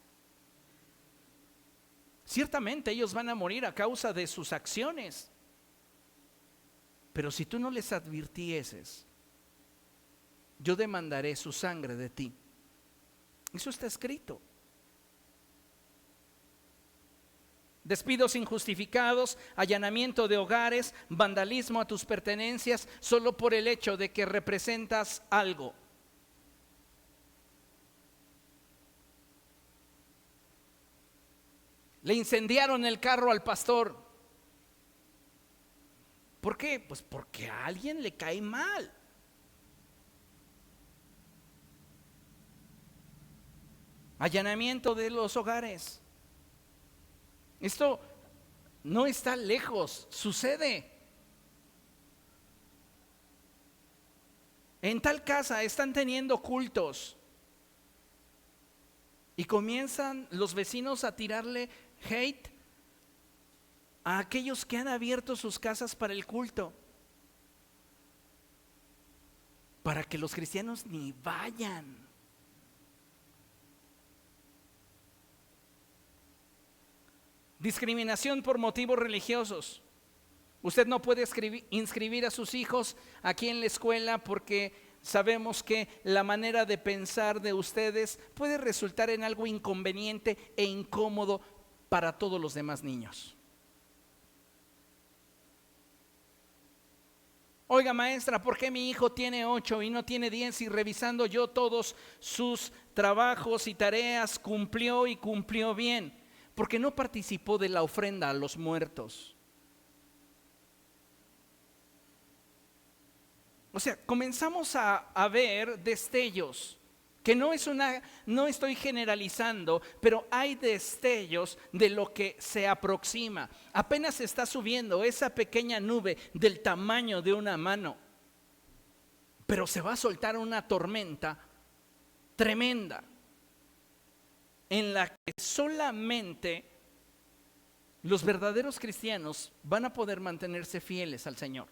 Ciertamente ellos van a morir a causa de sus acciones, pero si tú no les advirtieses, yo demandaré su sangre de ti. Eso está escrito. Despidos injustificados, allanamiento de hogares, vandalismo a tus pertenencias solo por el hecho de que representas algo. Le incendiaron el carro al pastor. ¿Por qué? Pues porque a alguien le cae mal. Allanamiento de los hogares. Esto no está lejos, sucede. En tal casa están teniendo cultos y comienzan los vecinos a tirarle hate a aquellos que han abierto sus casas para el culto, para que los cristianos ni vayan. Discriminación por motivos religiosos. Usted no puede inscribir a sus hijos aquí en la escuela porque sabemos que la manera de pensar de ustedes puede resultar en algo inconveniente e incómodo para todos los demás niños. Oiga, maestra, ¿por qué mi hijo tiene 8 y no tiene 10? Y revisando yo todos sus trabajos y tareas, cumplió y cumplió bien. Porque no participó de la ofrenda a los muertos. O sea, comenzamos a ver destellos, que no estoy generalizando, pero hay destellos de lo que se aproxima. Apenas está subiendo esa pequeña nube del tamaño de una mano, pero se va a soltar una tormenta tremenda, en la que solamente los verdaderos cristianos van a poder mantenerse fieles al Señor.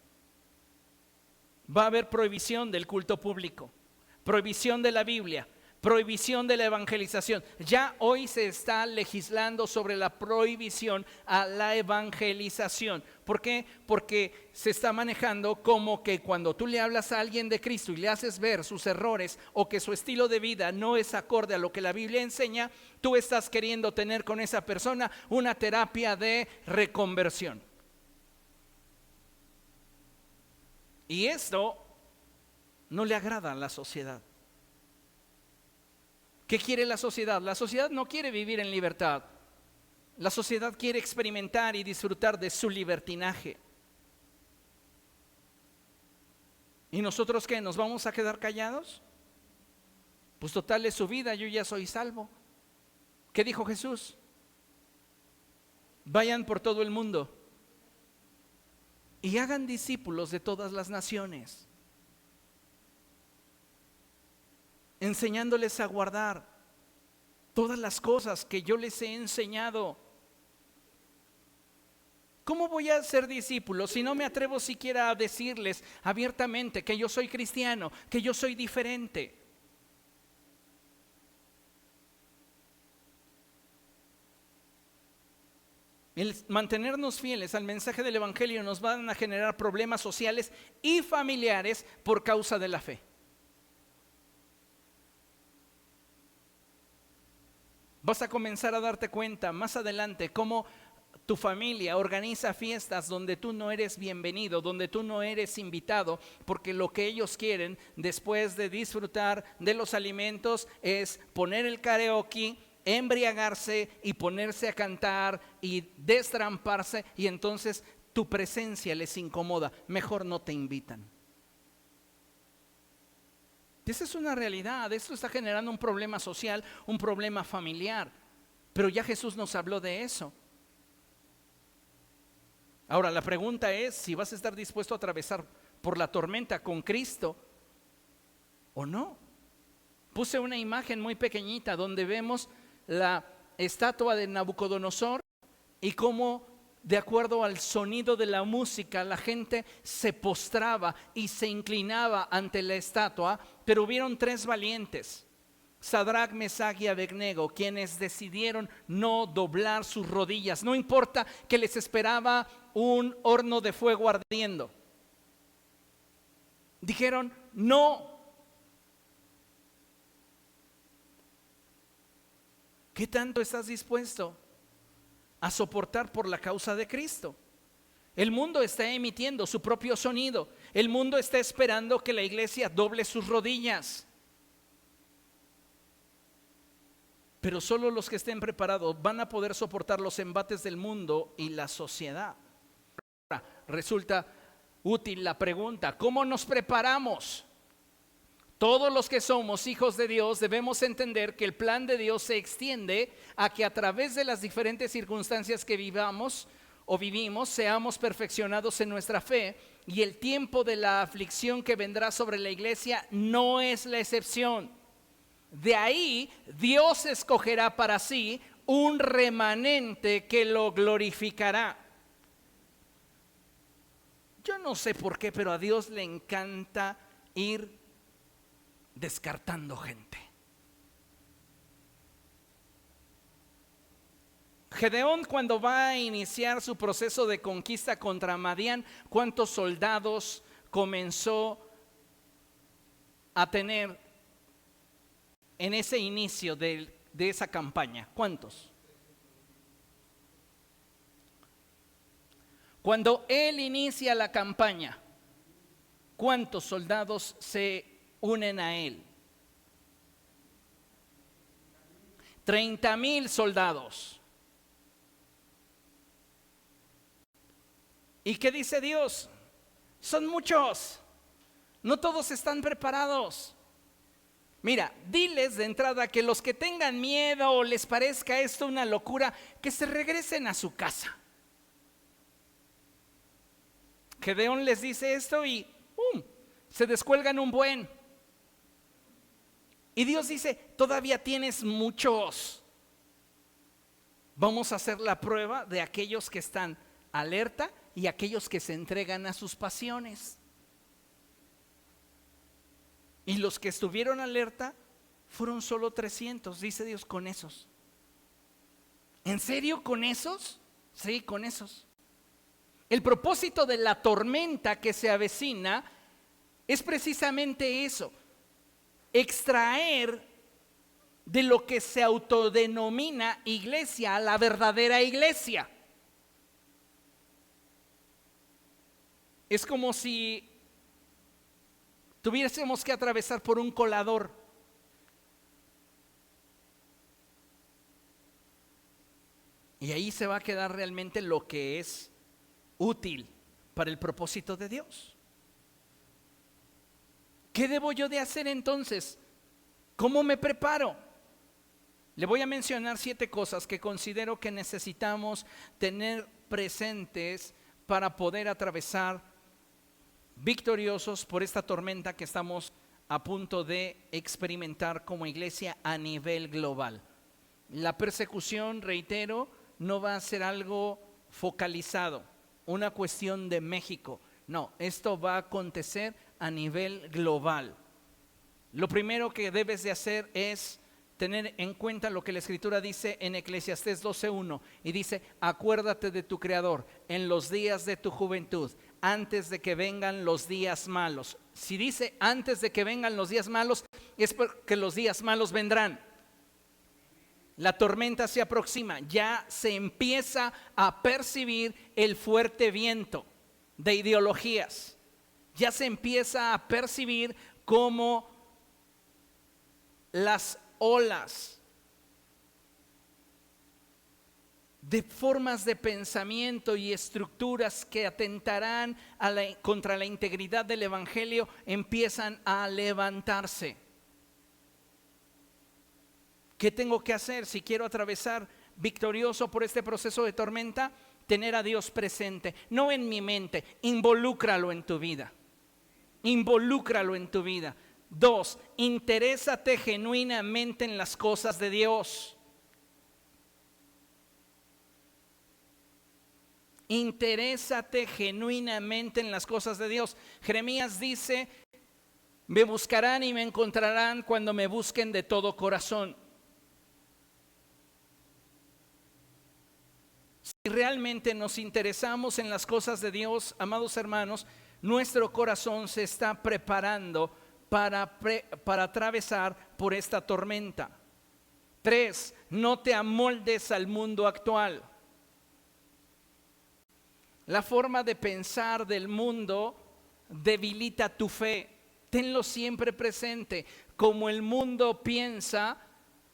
Va a haber prohibición del culto público, prohibición de la Biblia, prohibición de la evangelización. Ya hoy se está legislando sobre la prohibición a la evangelización. ¿Por qué? Porque se está manejando como que cuando tú le hablas a alguien de Cristo y le haces ver sus errores o que su estilo de vida no es acorde a lo que la Biblia enseña, tú estás queriendo tener con esa persona una terapia de reconversión. Y esto no le agrada a la sociedad. ¿Qué quiere la sociedad? La sociedad no quiere vivir en libertad. La sociedad quiere experimentar y disfrutar de su libertinaje. ¿Y nosotros qué? ¿Nos vamos a quedar callados? Pues total es su vida, yo ya soy salvo. ¿Qué dijo Jesús? Vayan por todo el mundo y hagan discípulos de todas las naciones, enseñándoles a guardar todas las cosas que yo les he enseñado. ¿Cómo voy a ser discípulo si no me atrevo siquiera a decirles abiertamente que yo soy cristiano, que yo soy diferente? El mantenernos fieles al mensaje del Evangelio nos van a generar problemas sociales y familiares por causa de la fe. Vas a comenzar a darte cuenta más adelante cómo tu familia organiza fiestas donde tú no eres bienvenido, donde tú no eres invitado, porque lo que ellos quieren después de disfrutar de los alimentos es poner el karaoke, embriagarse y ponerse a cantar y destramparse, y entonces tu presencia les incomoda, mejor no te invitan. Esa es una realidad, esto está generando un problema social, un problema familiar, pero ya Jesús nos habló de eso. Ahora la pregunta es si vas a estar dispuesto a atravesar por la tormenta con Cristo o no. Puse una imagen muy pequeñita donde vemos la estatua de Nabucodonosor y cómo, de acuerdo al sonido de la música, la gente se postraba y se inclinaba ante la estatua, pero hubieron 3 valientes, Sadrac, Mesach y Abednego, quienes decidieron no doblar sus rodillas, no importa que les esperaba un horno de fuego ardiendo. Dijeron no. ¿Qué tanto estás dispuesto a soportar por la causa de Cristo? El mundo está emitiendo su propio sonido. El mundo está esperando que la iglesia doble sus rodillas. Pero solo los que estén preparados van a poder soportar los embates del mundo y la sociedad. Ahora, resulta útil la pregunta: ¿cómo nos preparamos? Todos los que somos hijos de Dios debemos entender que el plan de Dios se extiende a que a través de las diferentes circunstancias que vivamos o vivimos, seamos perfeccionados en nuestra fe, y el tiempo de la aflicción que vendrá sobre la iglesia no es la excepción. De ahí Dios escogerá para sí un remanente que lo glorificará. Yo no sé por qué, pero a Dios le encanta ir descartando gente. Gedeón, cuando va a iniciar su proceso de conquista contra Madián, ¿cuántos soldados comenzó a tener en ese inicio de esa campaña? ¿Cuántos? Cuando él inicia la campaña, ¿cuántos soldados se unen a él? 30,000 soldados. ¿Y qué dice Dios? Son muchos, no todos están preparados. Mira, diles de entrada que los que tengan miedo o les parezca esto una locura, que se regresen a su casa. Gedeón les dice esto y se descuelgan un buen. Y Dios dice: todavía tienes muchos. Vamos a hacer la prueba de aquellos que están alerta y aquellos que se entregan a sus pasiones. Y los que estuvieron alerta fueron solo 300, dice Dios, con esos. ¿En serio con esos? Sí, con esos. El propósito de la tormenta que se avecina es precisamente eso: extraer de lo que se autodenomina iglesia a la verdadera iglesia. Es como si tuviésemos que atravesar por un colador. Y ahí se va a quedar realmente lo que es útil para el propósito de Dios. ¿Qué debo yo de hacer entonces? ¿Cómo me preparo? Le voy a mencionar 7 cosas que considero que necesitamos tener presentes para poder atravesar victoriosos por esta tormenta que estamos a punto de experimentar como iglesia a nivel global. La persecución, reitero, no va a ser algo focalizado, una cuestión de México. No, esto va a acontecer a nivel global. Lo primero que debes de hacer es tener en cuenta lo que la Escritura dice en Eclesiastés 12:1 y dice: acuérdate de tu Creador en los días de tu juventud, antes de que vengan los días malos. Si dice antes de que vengan los días malos, es porque los días malos vendrán. La tormenta se aproxima, ya se empieza a percibir el fuerte viento de ideologías, ya se empieza a percibir cómo las olas de formas de pensamiento y estructuras que atentarán contra la integridad del Evangelio empiezan a levantarse. ¿Qué tengo que hacer si quiero atravesar victorioso por este proceso de tormenta? Tener a Dios presente, no en mi mente, involúcralo en tu vida. Involúcralo en tu vida. 2, interésate genuinamente en las cosas de Dios. Interésate genuinamente en las cosas de Dios. Jeremías dice: me buscarán y me encontrarán cuando me busquen de todo corazón. Si realmente nos interesamos en las cosas de Dios, amados hermanos, nuestro corazón se está preparando para atravesar por esta tormenta. 3, no te amoldes al mundo actual. La forma de pensar del mundo debilita tu fe. Tenlo siempre presente. Como el mundo piensa,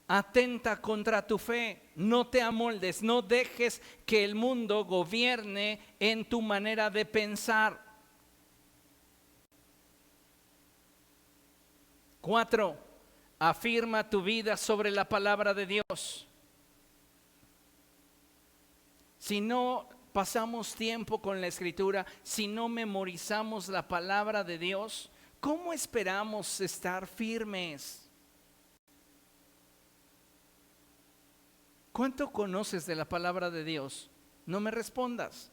atenta contra tu fe. No te amoldes, no dejes que el mundo gobierne en tu manera de pensar. 4, afirma tu vida sobre la palabra de Dios. Si no pasamos tiempo con la Escritura, si no memorizamos la palabra de Dios, ¿cómo esperamos estar firmes? ¿Cuánto conoces de la palabra de Dios? No me respondas.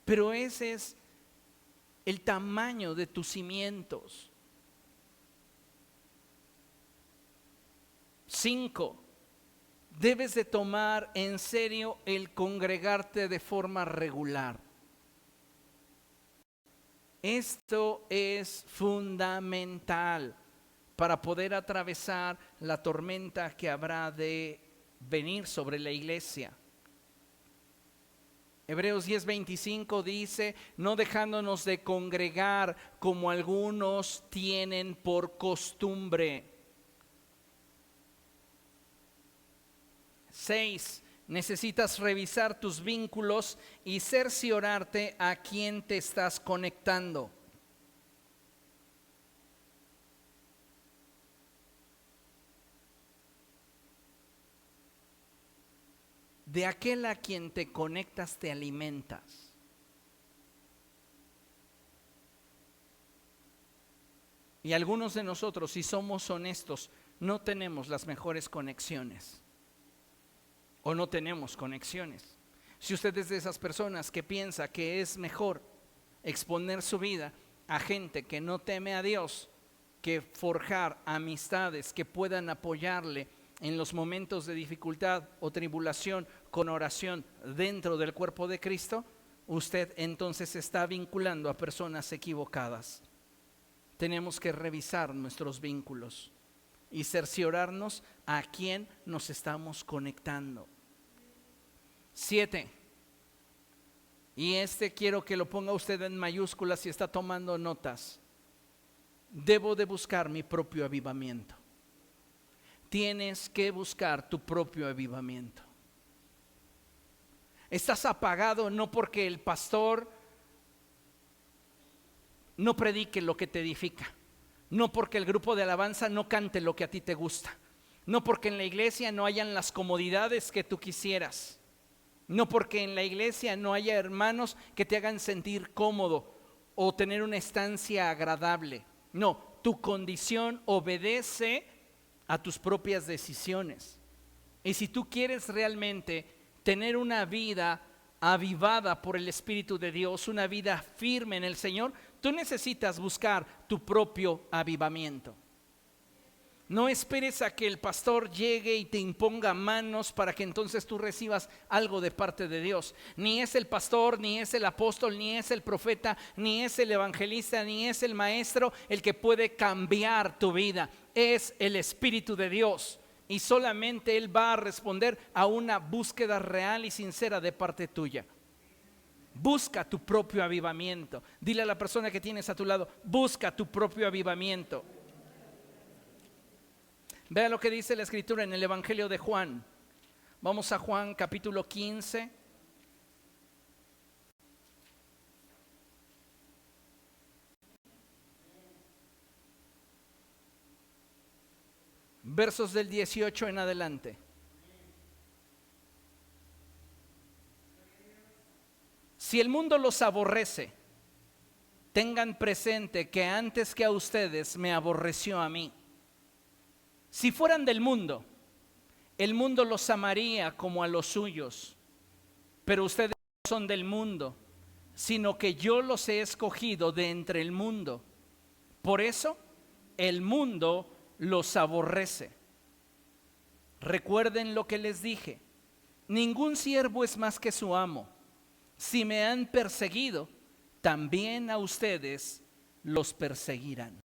Pero ese es el tamaño de tus cimientos. 5, debes de tomar en serio el congregarte de forma regular. Esto es fundamental para poder atravesar la tormenta que habrá de venir sobre la iglesia. Hebreos 10:25 dice: no dejándonos de congregar como algunos tienen por costumbre. 6, necesitas revisar tus vínculos y cerciorarte a quién te estás conectando. De aquel a quien te conectas te alimentas. Y algunos de nosotros, si somos honestos, no tenemos las mejores conexiones. O no tenemos conexiones. Si usted es de esas personas que piensa que es mejor exponer su vida a gente que no teme a Dios, que forjar amistades que puedan apoyarle en los momentos de dificultad o tribulación con oración dentro del cuerpo de Cristo, usted entonces se está vinculando a personas equivocadas. Tenemos que revisar nuestros vínculos y cerciorarnos a quién nos estamos conectando. 7, y quiero que lo ponga usted en mayúsculas si está tomando notas. Debo de buscar mi propio avivamiento. Tienes que buscar tu propio avivamiento. Estás apagado no porque el pastor no predique lo que te edifica, no porque el grupo de alabanza no cante lo que a ti te gusta, no porque en la iglesia no hayan las comodidades que tú quisieras, no porque en la iglesia no haya hermanos que te hagan sentir cómodo o tener una estancia agradable. No, tu condición obedece a tus propias decisiones. Y si tú quieres realmente tener una vida avivada por el Espíritu de Dios, una vida firme en el Señor, tú necesitas buscar tu propio avivamiento. No esperes a que el pastor llegue y te imponga manos para que entonces tú recibas algo de parte de Dios. Ni es el pastor, ni es el apóstol, ni es el profeta, ni es el evangelista, ni es el maestro el que puede cambiar tu vida. Es el Espíritu de Dios. Y solamente Él va a responder a una búsqueda real y sincera de parte tuya. Busca tu propio avivamiento. Dile a la persona que tienes a tu lado, busca tu propio avivamiento. Vea lo que dice la Escritura en el Evangelio de Juan. Vamos a Juan capítulo 15. Versos del 18 en adelante. Si el mundo los aborrece, tengan presente que antes que a ustedes me aborreció a mí. Si fueran del mundo, el mundo los amaría como a los suyos, pero ustedes no son del mundo, sino que yo los he escogido de entre el mundo. Por eso el mundo los aborrece. Recuerden lo que les dije: ningún siervo es más que su amo. Si me han perseguido, también a ustedes los perseguirán.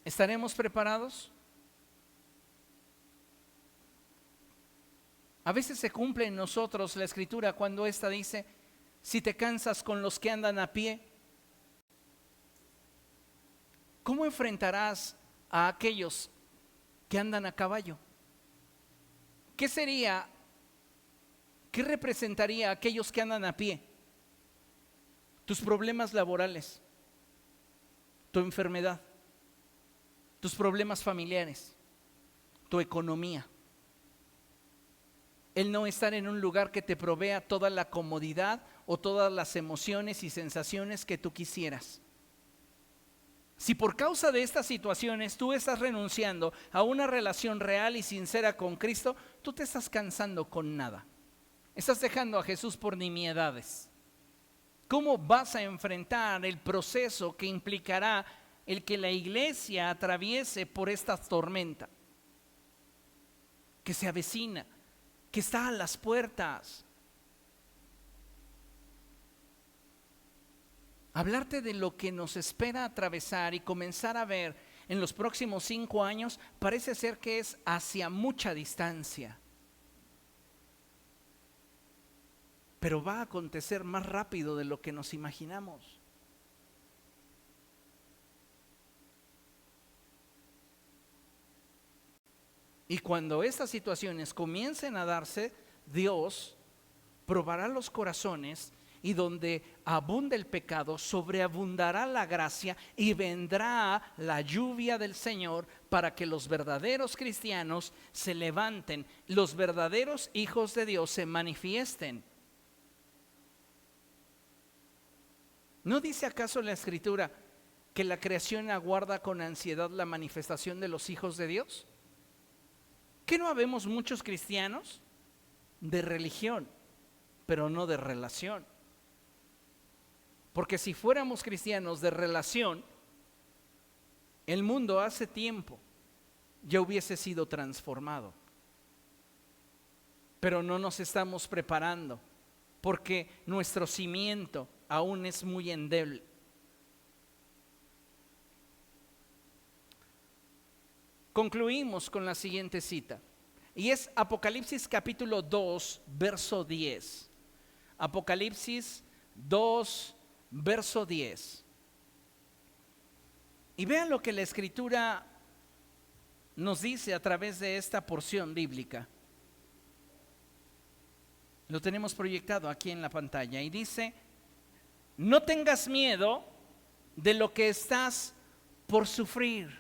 ¿Estaremos preparados? A veces se cumple en nosotros la Escritura cuando ésta dice: si te cansas con los que andan a pie, ¿cómo enfrentarás a aquellos que andan a caballo? ¿Qué sería, qué representaría a aquellos que andan a pie? Tus problemas laborales, tu enfermedad, tus problemas familiares, tu economía. El no estar en un lugar que te provea toda la comodidad o todas las emociones y sensaciones que tú quisieras. Si por causa de estas situaciones tú estás renunciando a una relación real y sincera con Cristo, tú te estás cansando con nada. Estás dejando a Jesús por nimiedades. ¿Cómo vas a enfrentar el proceso que implicará el que la iglesia atraviese por esta tormenta que se avecina, que está a las puertas? Hablarte de lo que nos espera atravesar y comenzar a ver en los próximos 5 años parece ser que es hacia mucha distancia. Pero va a acontecer más rápido de lo que nos imaginamos. Y cuando estas situaciones comiencen a darse, Dios probará los corazones, y donde abunda el pecado, sobreabundará la gracia y vendrá la lluvia del Señor para que los verdaderos cristianos se levanten, los verdaderos hijos de Dios se manifiesten. ¿No dice acaso la Escritura que la creación aguarda con ansiedad la manifestación de los hijos de Dios? ¿Qué no habemos muchos cristianos de religión, pero no de relación? Porque si fuéramos cristianos de relación, el mundo hace tiempo ya hubiese sido transformado. Pero no nos estamos preparando porque nuestro cimiento aún es muy endeble. Concluimos con la siguiente cita, y es Apocalipsis capítulo 2, verso 10. Apocalipsis 2, verso 10. Y vean lo que la Escritura nos dice a través de esta porción bíblica. Lo tenemos proyectado aquí en la pantalla y dice: no tengas miedo de lo que estás por sufrir.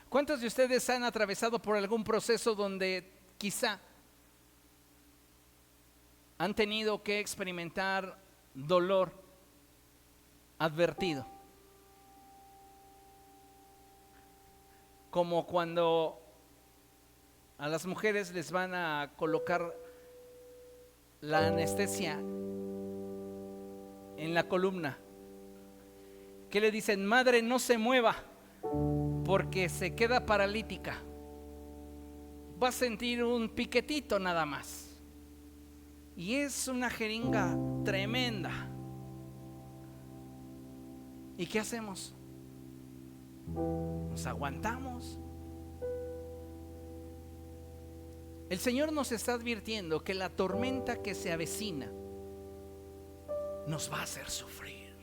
¿Cuántos de ustedes han atravesado por algún proceso donde quizá han tenido que experimentar dolor advertido? Como cuando a las mujeres les van a colocar la anestesia en la columna que le dicen: madre, no se mueva porque se queda paralítica, va a sentir un piquetito nada más. Y es una jeringa tremenda. ¿Y qué hacemos? Nos aguantamos. El Señor nos está advirtiendo que la tormenta que se avecina nos va a hacer sufrir.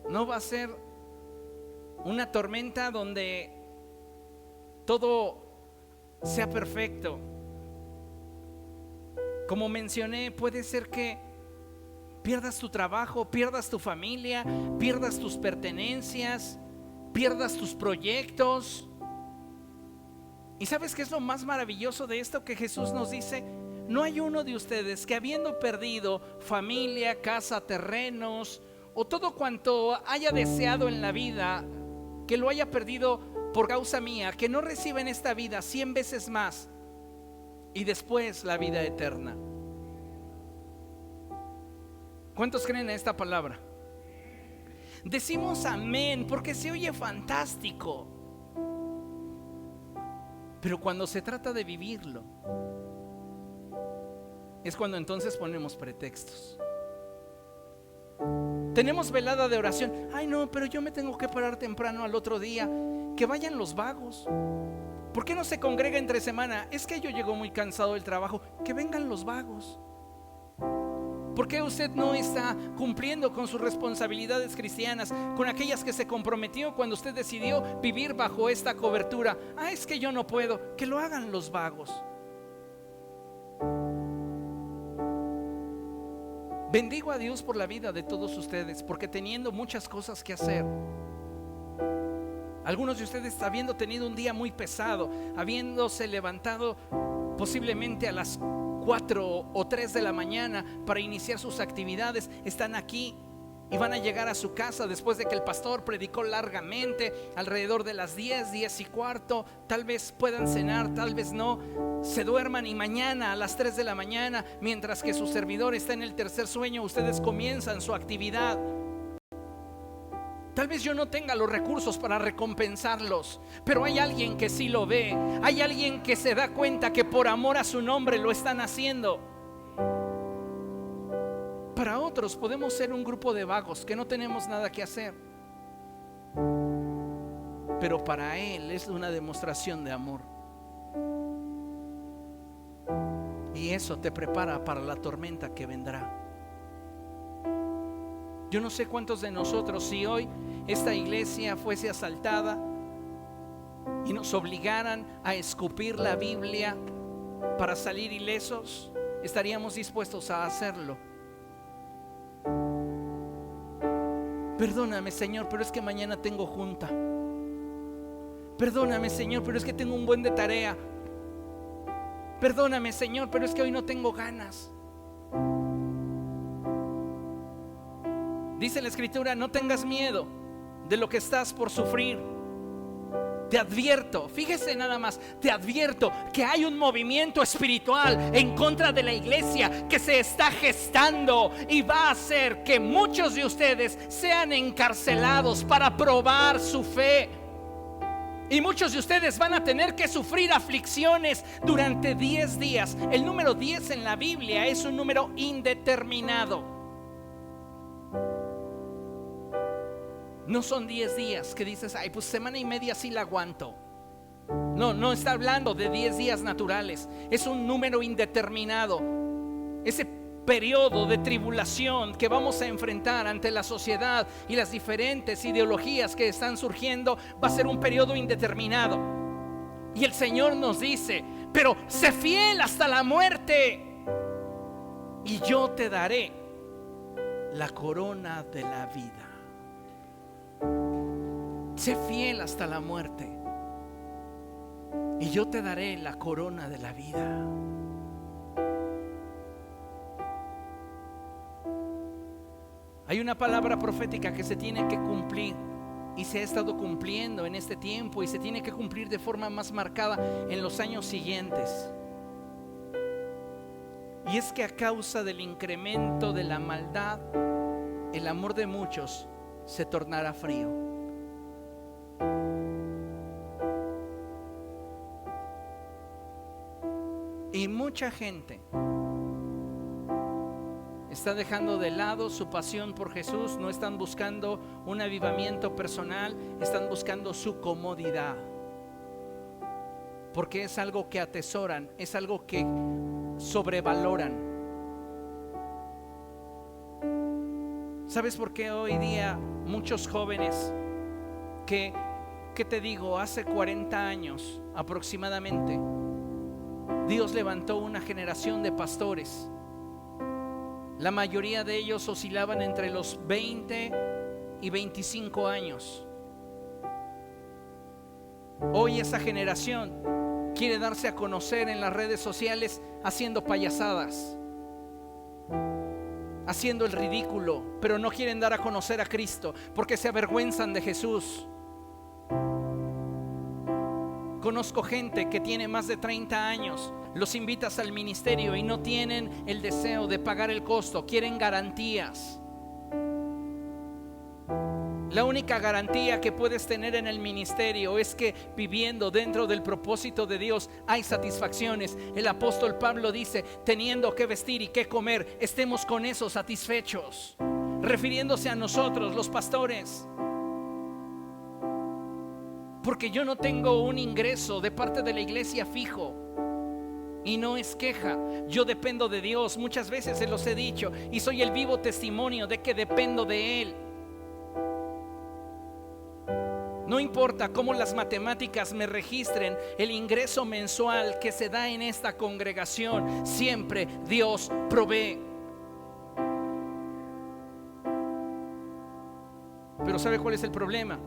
No va a ser una tormenta donde todo sea perfecto. Como mencioné, puede ser que pierdas tu trabajo, pierdas tu familia, pierdas tus pertenencias, pierdas tus proyectos. ¿Y sabes qué es lo más maravilloso de esto? Que Jesús nos dice: no hay uno de ustedes que, habiendo perdido familia, casa, terrenos o todo cuanto haya deseado en la vida, que lo haya perdido por causa mía, que no reciba en esta vida 100 veces más y después la vida eterna. ¿Cuántos creen en esta palabra? Decimos amén porque se oye fantástico, pero cuando se trata de vivirlo, es cuando entonces ponemos pretextos. Tenemos velada de oración. Ay, no, pero yo me tengo que parar temprano al otro día. Que vayan los vagos. ¿Por qué no se congrega entre semana? Es que yo llego muy cansado del trabajo. Que vengan los vagos. ¿Por qué usted no está cumpliendo con sus responsabilidades cristianas, con aquellas que se comprometió cuando usted decidió vivir bajo esta cobertura? Ah, es que yo no puedo. Que lo hagan los vagos. Bendigo a Dios por la vida de todos ustedes, porque teniendo muchas cosas que hacer, algunos de ustedes habiendo tenido un día muy pesado, habiéndose levantado posiblemente a las 4 o 3 de la mañana para iniciar sus actividades, están aquí y van a llegar a su casa después de que el pastor predicó largamente, alrededor de las 10, 10 y cuarto. Tal vez puedan cenar, tal vez no, se duerman y mañana a las 3 de la mañana, mientras que su servidor está en el tercer sueño, ustedes comienzan su actividad. Tal vez yo no tenga los recursos para recompensarlos, pero hay alguien que sí lo ve. Hay alguien que se da cuenta que por amor a su nombre lo están haciendo. Para otros podemos ser un grupo de vagos que no tenemos nada que hacer, pero para Él es una demostración de amor. Y eso te prepara para la tormenta que vendrá. Yo no sé cuántos de nosotros, si hoy esta iglesia fuese asaltada y nos obligaran a escupir la Biblia para salir ilesos, estaríamos dispuestos a hacerlo. Perdóname, Señor, pero es que mañana tengo junta. Perdóname, Señor, pero es que tengo un buen de tarea. Perdóname, Señor, pero es que hoy no tengo ganas. Dice la Escritura: no tengas miedo de lo que estás por sufrir. Te advierto, fíjese nada más, te advierto que hay un movimiento espiritual en contra de la iglesia que se está gestando y va a hacer que muchos de ustedes sean encarcelados para probar su fe. Y muchos de ustedes van a tener que sufrir aflicciones durante 10 días. El número 10 en la Biblia es un número indeterminado. No son 10 días que dices: ay, pues semana y media sí la aguanto. No, no está hablando de 10 días naturales. Es un número indeterminado. Ese periodo de tribulación que vamos a enfrentar ante la sociedad y las diferentes ideologías que están surgiendo va a ser un periodo indeterminado. Y el Señor nos dice: pero sé fiel hasta la muerte y yo te daré la corona de la vida. Sé fiel hasta la muerte y yo te daré la corona de la vida. Hay una palabra profética que se tiene que cumplir y se ha estado cumpliendo en este tiempo y se tiene que cumplir de forma más marcada en los años siguientes. Y es que a causa del incremento de la maldad, el amor de muchos se tornará frío. Y mucha gente está dejando de lado su pasión por Jesús, no están buscando un avivamiento personal, están buscando su comodidad. Porque es algo que atesoran, es algo que sobrevaloran. ¿Sabes por qué hoy día muchos jóvenes que te digo, hace 40 años aproximadamente, Dios levantó una generación de pastores? La mayoría de ellos oscilaban entre los 20 y 25 años. Hoy esa generación quiere darse a conocer en las redes sociales haciendo payasadas, haciendo el ridículo, pero no quieren dar a conocer a Cristo porque se avergüenzan de Jesús. Conozco gente que tiene más de 30 años, los invitas al ministerio y no tienen el deseo de pagar el costo, quieren garantías. La única garantía que puedes tener en el ministerio es que viviendo dentro del propósito de Dios hay satisfacciones. El apóstol Pablo dice, teniendo que vestir y que comer, estemos con eso satisfechos, refiriéndose a nosotros, los pastores. Porque yo no tengo un ingreso de parte de la iglesia fijo. Y no es queja, yo dependo de Dios, muchas veces se los he dicho, y soy el vivo testimonio de que dependo de Él. No importa cómo las matemáticas me registren el ingreso mensual que se da en esta congregación, siempre Dios provee. Pero ¿sabe cuál es el problema?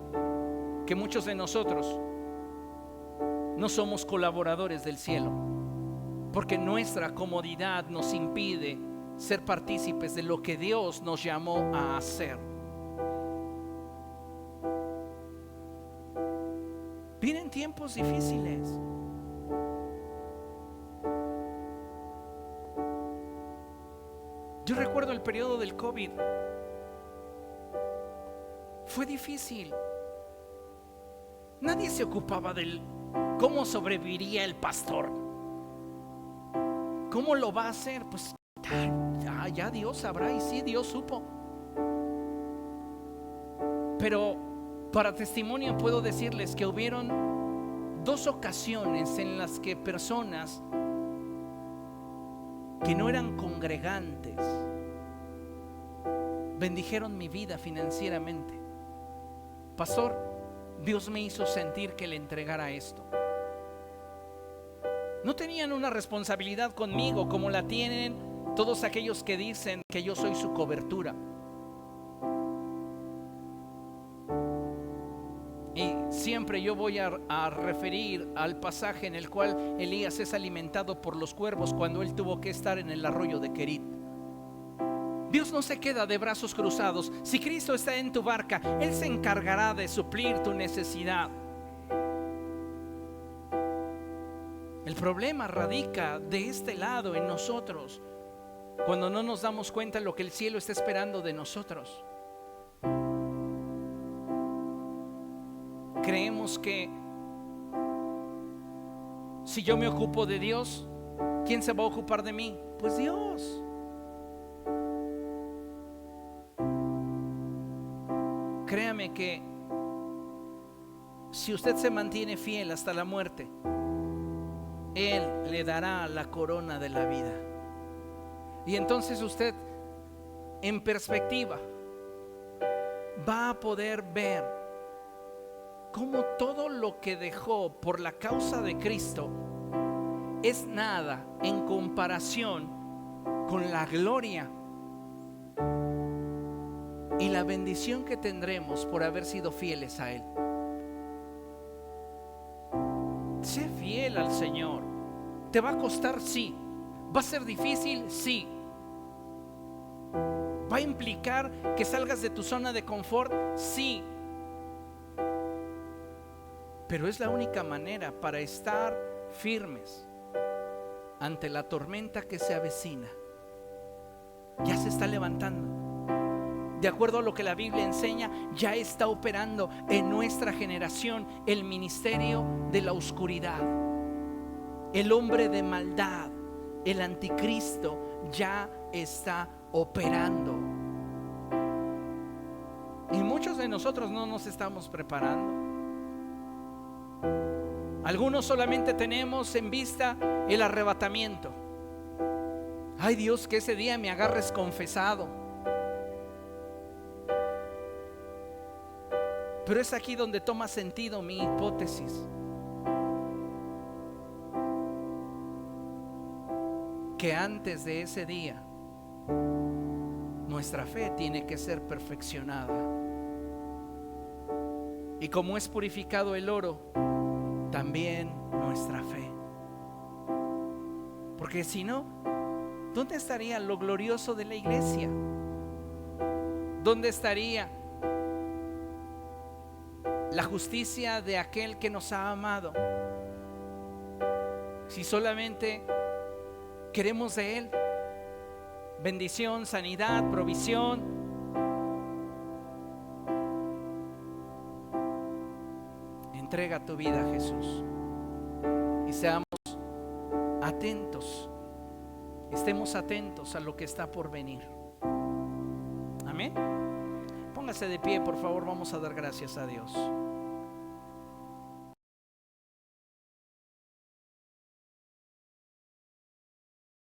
Que muchos de nosotros no somos colaboradores del cielo, porque nuestra comodidad nos impide ser partícipes de lo que Dios nos llamó a hacer. Vienen tiempos difíciles. Yo recuerdo el periodo del COVID. Fue difícil. Nadie se ocupaba del cómo sobreviviría el pastor. ¿Cómo lo va a hacer? Pues ya Dios sabrá, y sí, Dios supo. Pero para testimonio puedo decirles que hubieron 2 ocasiones en las que personas que no eran congregantes bendijeron mi vida financieramente. Pastor, Dios me hizo sentir que le entregara esto. No tenían una responsabilidad conmigo como la tienen todos aquellos que dicen que yo soy su cobertura. Y siempre yo voy a referir al pasaje en el cual Elías es alimentado por los cuervos cuando él tuvo que estar en el arroyo de Querit. Dios no se queda de brazos cruzados. Si Cristo está en tu barca, Él se encargará de suplir tu necesidad. El problema radica de este lado en nosotros, cuando no nos damos cuenta de lo que el cielo está esperando de nosotros. Creemos que si yo me ocupo de Dios, ¿quién se va a ocupar de mí? Pues Dios. Créame que si usted se mantiene fiel hasta la muerte, Él le dará la corona de la vida. Y entonces usted, en perspectiva, va a poder ver cómo todo lo que dejó por la causa de Cristo es nada en comparación con la gloria y la bendición que tendremos por haber sido fieles a Él. Sé fiel al Señor. ¿Te va a costar? Sí. ¿Va a ser difícil? Sí. ¿Va a implicar que salgas de tu zona de confort? Sí. Pero es la única manera para estar firmes ante la tormenta que se avecina, ya se está levantando. De acuerdo a lo que la Biblia enseña, ya está operando en nuestra generación el ministerio de la oscuridad. El hombre de maldad, el anticristo, ya está operando. Y muchos de nosotros no nos estamos preparando. Algunos solamente tenemos en vista el arrebatamiento. Ay Dios, que ese día me agarres confesado. Pero es aquí donde toma sentido mi hipótesis. Que antes de ese día, nuestra fe tiene que ser perfeccionada. Y como es purificado el oro, también nuestra fe. Porque si no, ¿dónde estaría lo glorioso de la iglesia? ¿Dónde estaría la justicia de aquel que nos ha amado? Si solamente queremos de Él bendición, sanidad, provisión. Entrega tu vida a Jesús y seamos atentos, estemos atentos a lo que está por venir. Amén. Póngase de pie, por favor, vamos a dar gracias a Dios.